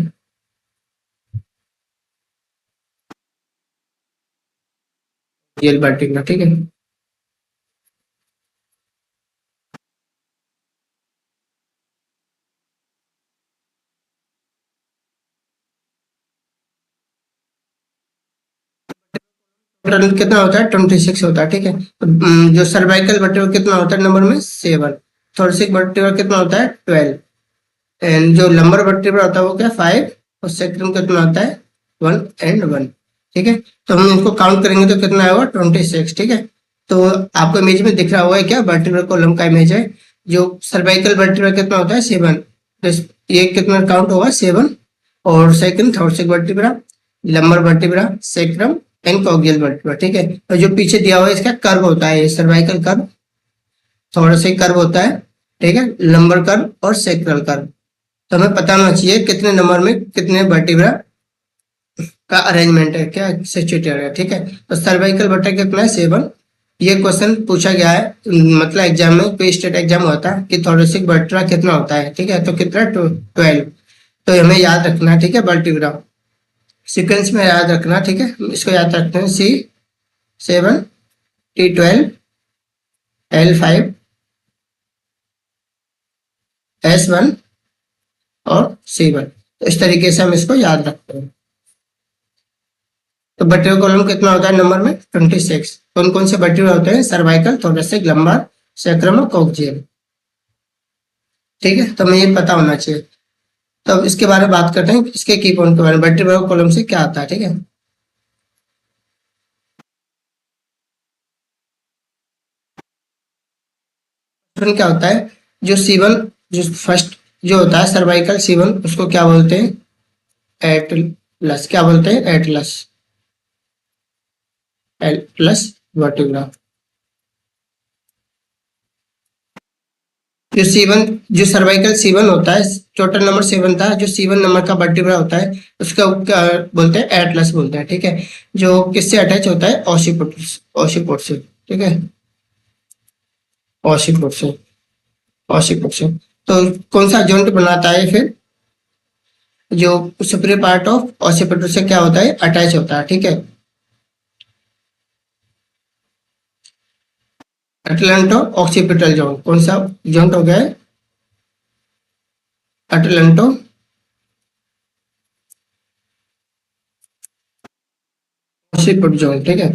जेल वर्टिब्रा, ठीक है। टोटल कितना होता है, 26 होता है, ठीक है। तो, जो सर्वाइकल वर्टिब्रा कितना होता है नंबर में, 7। थोरेसिक वर्टिब्रा कितना होता है, 12। एंड जो लंबर वर्टिब्रा होता है वो क्या, 5। और सेक्रम कितना होता है, 1 and 1, ठीक है। तो हम इसको काउंट करेंगे तो कितना होगा, 26, ठीक है। तो आपको इमेज में दिख रहा हुआ है क्या, वर्टिब्रल कॉलम का इमेज है। जो सर्वाइकल वर्टिब्रा कितना होता है, 7। तो ये कितना काउंट होगा, 7। और second thoracic vertebra, lumbar vertebra, sacrum and coxal vertebra, ठीक है। और जो पीछे दिया हुआ है इसका कर्व होता है, सर्वाइकल कर्व, थोरेसिक कर्व होता है, ठीक है, लंबर कर्व और सेक्रल कर्व। तो हमें पता होना चाहिए कितने नंबर में कितने वर्टिब्रा का अरेंजमेंट है, क्या सिचुएटेड है, ठीक है। तो सर्वाइकल वर्टिब्रा कितना है, 7। ये क्वेश्चन पूछा गया है, मतलब एग्जाम में, कोई स्टेट एग्जाम हुआ था कि थोरेसिक वर्टिब्रा कितना होता है, ठीक है। तो कितना, 12। तो हमें याद रखना है, ठीक है, वर्टिब्रा सीक्वेंस में याद रखना, ठीक है। इसको याद रखते हैं, C7, T12, L5, S1 और C1। तो इस तरीके से हम इसको याद रखते हैं। तो वर्टिब्रल कॉलम कितना होता है नंबर में, 26। कौन कौन से वर्टिब्रा होते हैं, सर्वाइकल, थोरेसिक, लंबर, सैक्रम और कॉक्सियल, ठीक है। तो हमें ये पता होना चाहिए। तो अब इसके बारे में बात करते हैं, इसके की पॉइंट के बारे में, वर्टिब्रल कॉलम से क्या आता है, ठीक है। क्या होता है, जो सीवन, जो फर्स्ट जो होता है सर्वाइकल सीवन, उसको क्या बोलते हैं, एटलस। क्या बोलते हैं, एटलस, एटलस वर्टिब्रा। जो सीवन, जो सर्वाइकल सीवन होता है, टोटल नंबर 7 था, जो सीवन नंबर का वर्टिब्रा होता है उसका क्या बोलते हैं, एटलस बोलते हैं, ठीक है। जो किससे अटैच होता है, ऑसिपोट, ऑसिपोट से, ठीक है, ऑसिपोट से, ऑसिपोट से। तो कौन सा जॉइंट बनाता है फिर, जो सुपीरियर पार्ट ऑफ ऑसिपिटल से क्या होता है, अटैच होता है, ठीक है। अटलैंटो ऑक्सीपिटल जोन, कौन सा जोन हो गया है, अटलैंटो ऑक्सीपिट जोन, ठीक है,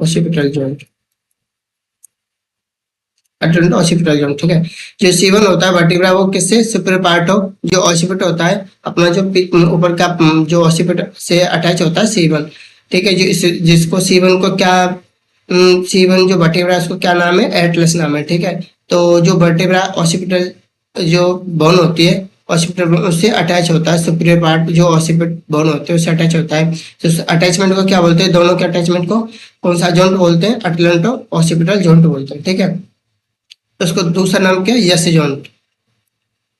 ऑक्सीपिटल जोन, अटलैंटो ऑक्सीपिटल जोन, ठीक है। जो सीवन होता है वर्टिब्रा, वो किससे, सुपीरियर पार्ट ऑफ जो ऑक्सीपिट होता है अपना, जो ऊपर का जो ऑक्सीपिट से अटैच होता है सीवन, ठीक है। जो जिसको सीवन को क्या, सीवन जो वर्टिब्रा उसको क्या नाम है, एटलस नाम है, ठीक है। तो जो वर्टिब्रा ऑक्सीपिटल जो बोन होती है, ऑक्सीपिटल बोन उससे अटैच होता है, सुपीरियर पार्ट जो ऑक्सीपिट बोन होते हैं उससे अटैच होता है। तो अटैचमेंट को क्या बोलते हैं, दोनों के अटैचमेंट को कौन सा जॉइंट बोलते हैं, अटलैंटो ऑक्सीपिटल जॉइंट बोलते हैं, ठीक है। तो उसको दूसरा नाम क्या है, यस जॉइंट,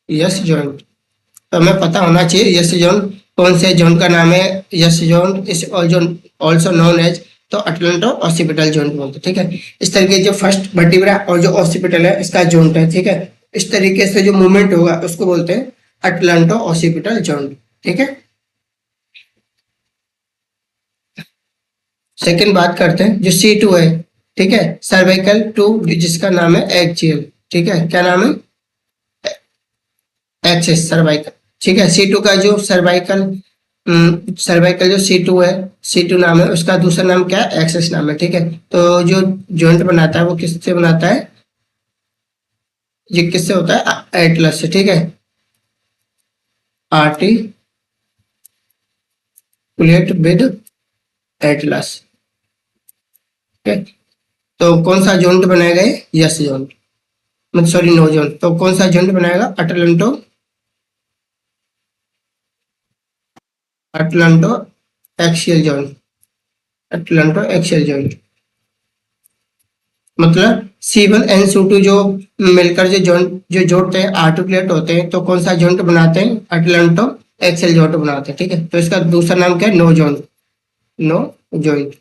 यस जॉइंट। तो हमें पता होना चाहिए यस जॉइंट कौन से जॉइंट का नाम है, yes joint is also known as, तो अटलैंटो ऑक्सीपिटल जॉइंट बोलते हैं, ठीक है। इस तरीके जो फर्स्ट वर्टिब्रा और जो ऑक्सीपिटल है इसका जॉइंट है, ठीक है। इस तरीके से जो मूवमेंट होगा उसको बोलते हैं अटलैंटो ऑक्सीपिटल जॉइंट, ठीक है। सेकंड बात करते हैं जो C2 है, ठीक है, सर्वाइकल टू, जिसका नाम है एक्सियल, ठीक है, क्या नाम है, एक्सेस सर्वाइकल, ठीक है। C2 का जो सर्वाइकल, सर्वाइकल जो C2 है, C2 नाम है उसका, दूसरा नाम क्या है, एक्सेस नाम है, ठीक है। तो जो जॉइंट बनाता है वो किससे बनाता है, ये किससे होता है, एटलस से, ठीक है, आर्टिकुलेट विद एटलस, ठीक है। तो कौन सा जॉइंट बनाएगा ये, यस जॉइंट, मतलब सॉरी नो जॉइंट। तो कौन सा जॉइंट बनाएगा, अटलैंटो, अटलैंटो एक्सियल जॉइंट, अटलैंटो एक्सियल जॉइंट। मतलब C1 एंड C2 जो मिलकर जो जॉइंट जो जोड़ते हैं, आर्टिकुलेट होते हैं, तो कौन सा जॉइंट बनाते हैं, अटलैंटो एक्सेल जॉइंट बनाते हैं, ठीक है। तो इसका दूसरा नाम क्या है, नो जॉइंट, नो जॉइंट,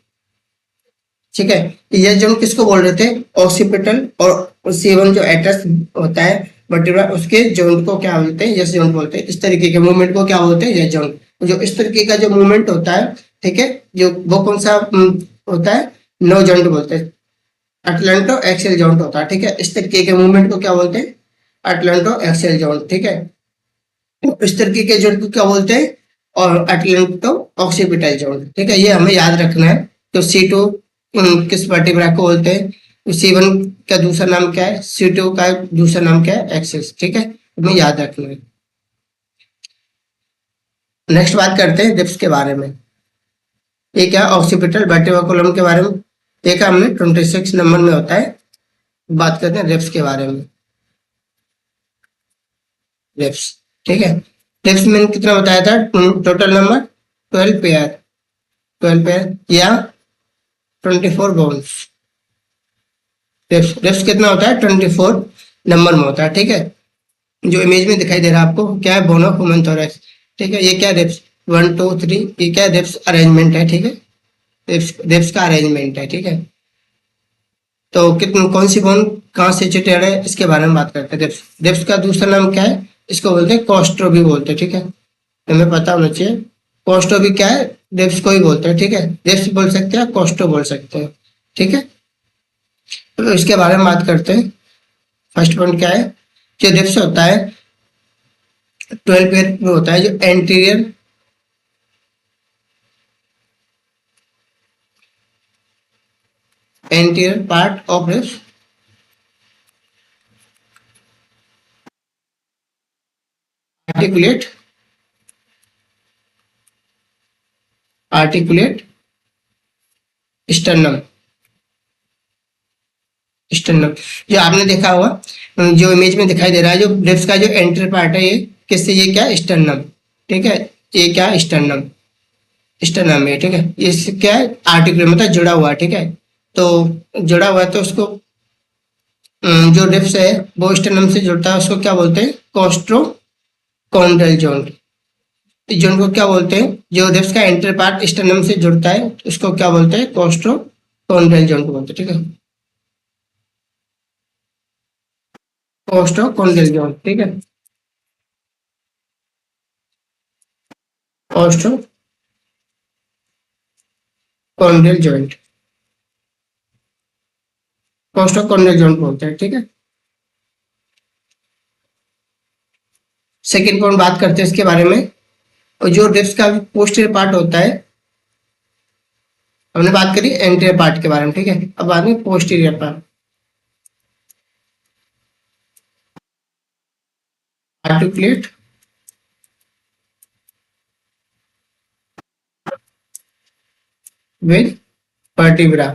ठीक है। ये जॉइंट किसको बोल रहे थे, ऑक्सीपिटल और C1 जो एटस होता है वर्टिब्रा, उसके जॉइंट को क्या बोलते हैं, यस जॉइंट बोलते हैं। इस तरीके के मूवमेंट को क्या बोलते हैं, यस जॉइंट। जो इस तरीके का जो मूवमेंट होता है, ठीक है, जो वो कौन सा होता है, नो जॉइंट बोलते हैं, अटलांटो एक्सेल जॉइंट होता है, ठीक है। इस तरीके के मूवमेंट को क्या बोलते हैं, अटलांटो एक्सेल जॉइंट, ठीक है। तो इस तरीके के जॉइंट को क्या बोलते हैं, और अटलांटो ऑक्सीपिटल जॉइंट, ठीक है। ये हमें याद रखना है। तो C2 किस वर्टिब्रा को बोलते हैं, C1 का दूसरा नाम क्या है, C2 का दूसरा नाम क्या है, एक्सेस, ठीक है, हमें याद रखना है। नेक्स्ट बात करते हैं रिब्स के बारे में। ये क्या, ऑक्सीपिटल वर्टिब्रा कॉलम के बारे में देखा हमने, 26 नंबर में होता है। बात करते हैं रिब्स के बारे में, रिब्स, ठीक है। रिब्स में कितना बताया था, टोटल नंबर 12 पेयर, 12 पेयर या 24 बोन्स। रिब्स, रिब्स कितना होता है, 24 नंबर में होता है, ठीक है। जो इमेज में दिखाई दे रहा है आपको क्या है, बोन ऑफ ह्यूमन थोरैक्स, ठीक है। ये क्या रिब्स 1 2 3, ये क्या रिब्स अरेंजमेंट है, ठीक है, रिब्स, रिब्स का अरेंजमेंट है, ठीक है। तो कितनी कौन सी बोन कहाँ से सिचुएटेड है, इसके बारे में बात करते हैं। रिब्स, रिब्स का दूसरा नाम क्या है, इसको बोलते हैं कोस्ट्रो भी बोलते हैं, ठीक है, हमें पता होना चाहिए। कोस्टो भी क्या है, रिब्स को ही बोलते हैं, ठीक है। रिब्स बोल सकते हैं, कोस्टो बोल सकते हैं, ठीक है। तो इसके बारे में बात करते हैं। फर्स्ट पॉइंट क्या है, जो रिब्स होता है 12 पेयर में होता है, जो anterior part of ribs, articulate, articulate sternum, sternum. जो आपने देखा होगा, जो इमेज में दिखाई दे रहा है, जो रिब्स का जो एंटर पार्ट है, ये किससे, ये क्या स्टर्नम, ठीक है, ये क्या स्टर्नम, स्टर्नम है, ठीक है, ये क्या है, आर्टिकुलर मतलब जुड़ा हुआ है, ठीक है। तो जुड़ा हुआ है तो उसको जो रिब्स है वो स्टर्नम से जुड़ता है, उसको क्या बोलते हैं, कोस्ट्रोकोंड्रियल जोन। जोन को क्या बोलते हैं, जो रिब्स का एंटर पार्ट स्टर्नम से जुड़ता है उसको क्या बोलते हैं, कोस्ट्रोकोंड्रियल जोन को बोलते हैं, ठीक है, कोस्ट्रोकोंड्रियल जोन, ठीक है, कोस्ट्रोकोंड्रियल जॉइंट, कोस्ट्रोकोंड्रियल जॉइंट बोलते हैं, ठीक है। सेकेंड पॉइंट बात करते हैं इसके बारे में। और जो रिब्स का पोस्टीरियर पार्ट होता है, हमने बात करी एंटीरियर पार्ट के बारे में, ठीक है, अब बात में posterior part, articulate with vertebra.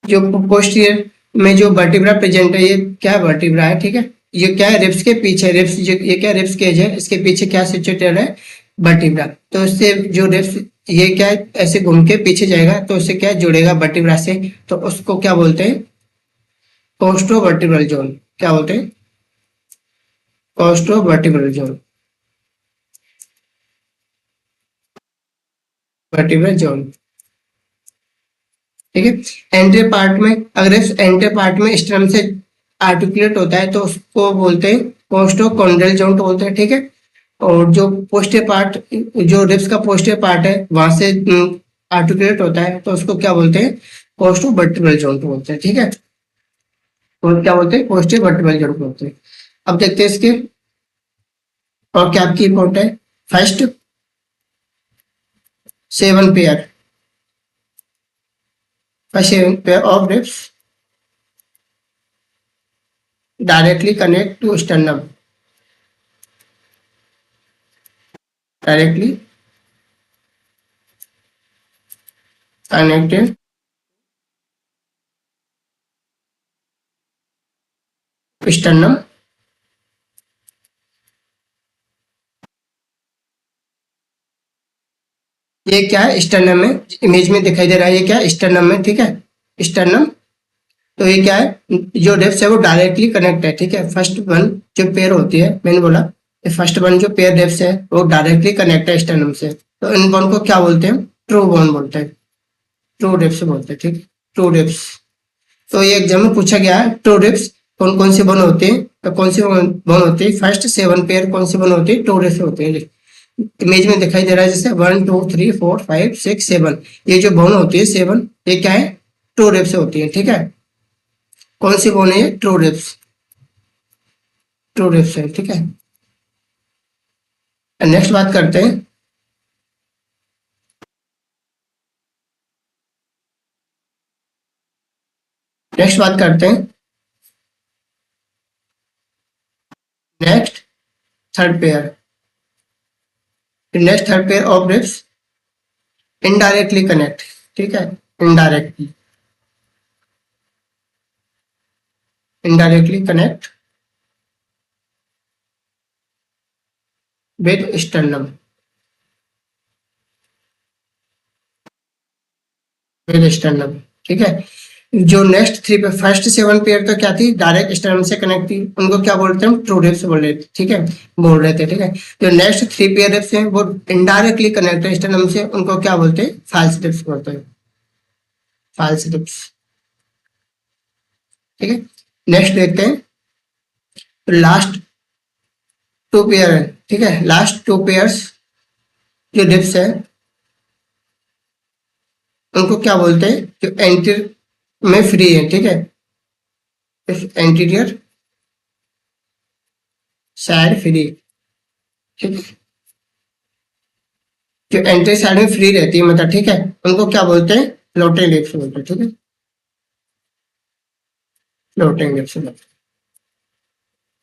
जो पोस्टीरियर में जो वर्टिब्रा प्रेजेंट है, ये क्या वर्टिब्रा है, ठीक है, ये क्या है, रिब्स के पीछे, रिब्स जो ये क्या रिब्स केज है, इसके पीछे क्या सिचुएटेड है, वर्टिब्रा। तो इससे जो रिब्स, ये क्या है, ऐसे घूम के पीछे जाएगा तो उससे क्या जुड़ेगा वर्टिब्रा से, तो उसको क्या बोलते हैं, कोस्टो वर्टिब्रल जोन, क्या बोलते हैं, costo vertebral zone, vertebral zone, ठीक है। एंटीरियर पार्ट में, अगर इस एंटीरियर पार्ट में स्टर्नम से आर्टिकुलेट होता है तो उसको बोलते हैं कोस्टोकोंड्रियल जॉइंट बोलते हैं, ठीक है। और जो पोस्टीरियर पार्ट, जो रिब्स का पोस्टीरियर पार्ट है वहां से आर्टिकुलेट होता है तो उसको क्या बोलते हैं, कोस्टो वर्टिब्रल जॉइंट बोलते हैं, ठीक है। तो क्या बोलते हैं, पोस्टीरियर वर्टिब्रल जॉइंट बोलते हैं। अब देखते हैं इसके और क्या आपकी इंपॉर्टेंट है। First, 7 pair, first 7 pair of ribs directly connect to sternum, directly connected to sternum। ये क्या है, स्टर्नम में, इमेज में दिखाई दे रहा है, ये क्या है, स्टर्नम में, ठीक है, स्टर्नम। तो ये क्या है, जो रिब्स है वो डायरेक्टली कनेक्ट है, ठीक है। फर्स्ट वन जो पेयर होती है, मैंने बोला फर्स्ट वन जो पेयर रिब्स है वो डायरेक्टली कनेक्ट है स्टर्नम से, तो इन बोन को क्या बोलते हैं, ट्रू बोन बोलते हैं, ट्रू रिब्स बोलते हैं, ठीक है, ट्रू रिब्स। तो ये एग्जाम में पूछा गया है, ट्रू रिब्स कौन कौन से बोन होते हैं, तो कौन सी बोन होती है, फर्स्ट 7 पेयर कौन सी बोन होती है, ट्रू रिब्स होते हैं। इमेज में दिखाई दे रहा है जैसे 1 2 3 4 5 6 7, ये जो बोन होती है 7, ये क्या है, ट्रू रिब्स होती है, ठीक है। कौन सी बोन है ये, ट्रू रिब्स, ट्रू रिब्स है, ठीक है। नेक्स्ट बात करते हैं, नेक्स्ट बात करते हैं, next third pair, next third pair of ribs indirectly connect, ठीक है, indirectly, indirectly connect with sternum, with sternum, ठीक है। जो नेक्स्ट 3 पे, फर्स्ट 7 पेयर तो क्या थी, डायरेक्ट स्टर्नम से कनेक्ट थी, उनको क्या बोलते हैं, ट्रू रिब्स बोल रहे थे, ठीक है, बोल रहे थे, ठीक है। जो नेक्स्ट 3 पेयर रिब्स हैं वो इनडायरेक्टली कनेक्ट है स्टर्नम से, उनको क्या बोलते हैं, फॉल्स रिब्स बोलते हैं, फॉल्स रिब्स, ठीक है। नेक्स्ट देखते हैं, लास्ट 2 पेयर है, ठीक है, लास्ट 2 पेयर्स जो रिब्स है उनको क्या बोलते हैं, जो एंटीरियर में फ्री है, ठीक है, एंटीरियर साइड फ्री, ठीक है, जो एंटीरियर साइड में फ्री रहती है मतलब, ठीक है, उनको क्या बोलते हैं, फ्लोटिंग रिब्स बोलते हैं, ठीक है, फ्लोटिंग रिब्स बोलते हैं।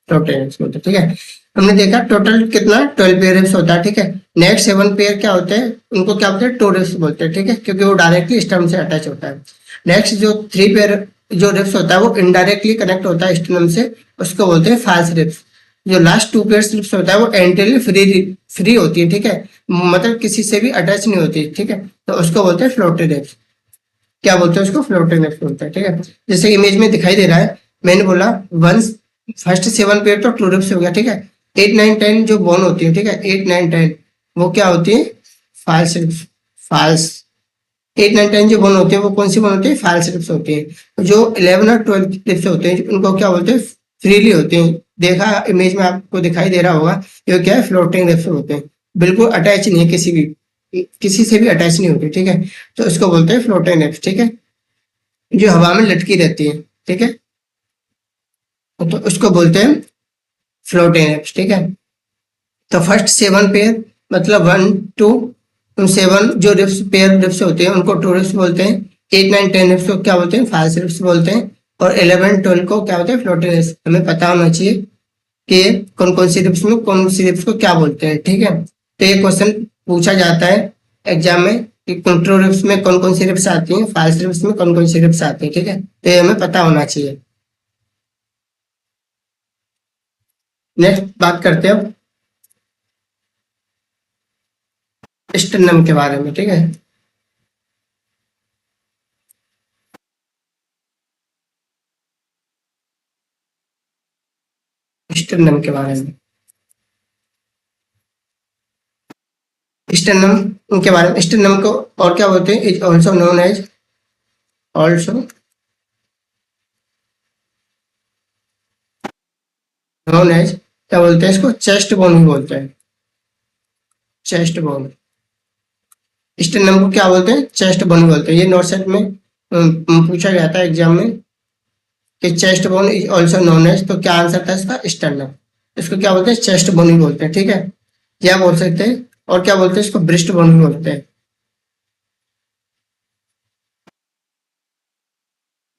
फ्लोटिंग रिब्स बोलते हैं, ठीक है। हमने देखा टोटल कितना 12 पेयर रिब्स होता है, ठीक है। नेक्स्ट 7 पेयर क्या होते हैं, उनको क्या बोलते हैं, टो रिब्स बोलते हैं, ठीक है, क्योंकि वो डायरेक्टली स्टर्नम से अटैच होता है। नेक्स्ट जो 3 पेयर जो रिब्स होता है वो इनडायरेक्टली कनेक्ट होता है स्टर्नम से, उसको बोलते हैं फाल्स रिब्स। जो लास्ट 2 पेयर रिब्स होता है वो एंटीरियरली फ्री होती है, ठीक है, मतलब किसी से भी अटैच नहीं होती, ठीक है, तो उसको बोलते हैं फ्लोटिंग रिब्स। क्या बोलते हैं उसको, फ्लोटिंग रिब्स बोलते हैं, ठीक है। जैसे इमेज में दिखाई दे रहा है, मैंने बोला वंस फर्स्ट 7 पेयर तो ट्रू रिब्स हो गया, ठीक है। 8 9 10 जो बोन होती है, ठीक है, 8 9 10 वो क्या होती है, फाल्स रिब्स। फाल्स 8 9 10 जो बोन होती है वो कौन सी बोन होती है, फाल्स रिब्स होती है। जो 11 और 12 रिब्स होते हैं उनको क्या बोलते हैं, फ्रीली होते हैं। देखा इमेज में आपको दिखाई दे रहा होगा, ये क्या है, फ्लोटिंग रिब्स होते हैं, बिल्कुल अटैच नहीं है, किसी से भी अटैच नहीं होती, ठीक है, तो इसको बोलते हैं फ्लोटिंग रिब्स, ठीक है, जो हवा में लटकी रहती है, ठीक है, तो उसको बोलते हैं फ्लोटिंग रिब्स, ठीक है। तो फर्स्ट 7 पेयर मतलब 1 2 7 जो रिब्स पेयर रिब्स होते हैं उनको टू रिब्स बोलते हैं। 8 9 10 रिब्स को क्या बोलते हैं, फाल्स रिब्स बोलते हैं। और 11 12 को क्या बोलते हैं, फ्लोटिंग रिब्स। हमें पता होना चाहिए कि कौन कौन सी रिब्स में कौन सी रिब्स को क्या बोलते हैं, ठीक है। तो ये क्वेश्चन पूछा जाता है एग्जाम में कि ट्रू रिब्स में कौन कौन सी रिब्स आती हैं, फाल्स रिब्स में कौन कौन सी रिब्स आती है, ठीक है, तो ये हमें पता होना चाहिए। नेक्स्ट बात करते हैं स्टर्नम के बारे में, ठीक है। स्टर्नम के बारे में, स्टर्नम के बारे में, स्टर्नम को और क्या बोलते हैं, is also known as, also known as, क्या बोलते हैं इसको, चेस्ट बोन भी बोलते हैं, चेस्ट बोन। स्टर्नम को क्या बोलते हैं, चेस्ट बोन बोलते हैं। ये नोट सेट में पूछा गया था एग्जाम में कि chest bone is also known as, तो क्या आंसर था इसका, स्टर्नम। इसको क्या बोलते हैं, चेस्ट बोन ही बोलते हैं, ठीक है, क्या बोल सकते हैं। और क्या बोलते हैं इसको, ब्रेस्ट बोन भी बोलते हैं,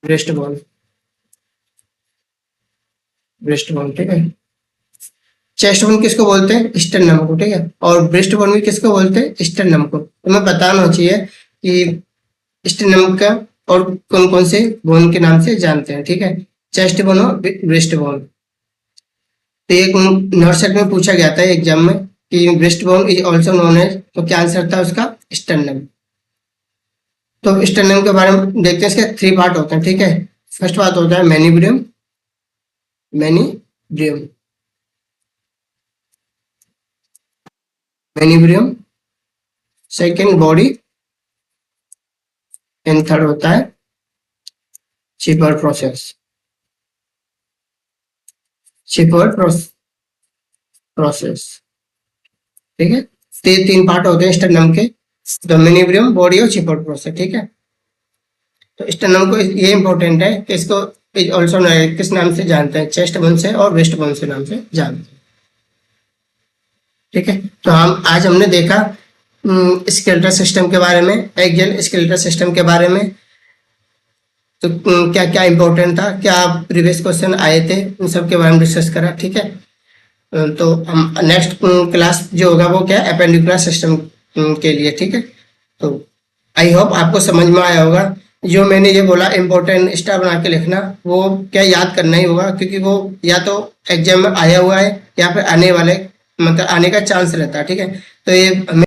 ब्रेस्ट बोन, ब्रेस्ट बोन, ठीक है। चेस्ट बोन किसको बोलते हैं, स्टर्नम को, ठीक है, और ब्रेस्ट बोन भी किसको बोलते हैं, स्टर्नम को। तो मैं बताना चाहिए कि स्टर्नम का और कौन कौन से बोन के नाम से जानते हैं, ठीक है, चेस्ट बोन और ब्रेस्ट बोन। तो एक नॉट सेट में पूछा गया था एग्जाम में कि breast bone is also known as, तो क्या आंसर था उसका, स्टर्नम। तो स्टर्नम के बारे में देखते हैं, इसके 3 पार्ट होते हैं, ठीक है। फर्स्ट पार्ट होता है मैनिब्रियम, मैनिब्रियम, मैनिब्रियम, सेकेंड बॉडी, एंड थर्ड होता है शिपर प्रोसेस, शिपर प्रोसेस, ठीक है। तो ये 3 पार्ट होते हैं स्टर्नम के, तो मैनिब्रियम, बॉडी और शिपर प्रोसेस, ठीक है। तो स्टर्नम को ये इंपॉर्टेंट है कि इसको ऑल्सो किस नाम से जानते हैं, चेस्ट बोन से और वेस्ट बोन से नाम से जानते हैं, ठीक है। तो हम आज हमने देखा स्केलेटल सिस्टम के बारे में, एक्सियल स्केलेटल सिस्टम के बारे में। तो क्या क्या इंपॉर्टेंट था, क्या प्रीवियस क्वेश्चन आए थे, उन सब के बारे में डिस्कस करा, ठीक है। तो हम नेक्स्ट क्लास जो होगा वो क्या, एपेंडिकुलर सिस्टम के लिए, ठीक है। तो आई होप आपको समझ में आया होगा। जो मैंने ये बोला इंपॉर्टेंट स्टार बना के लिखना, वो क्या याद करना ही होगा, क्योंकि वो या तो एग्जाम में आया हुआ है या फिर आने वाले मतलब आने का चांस रहता है, ठीक है। तो ये हमें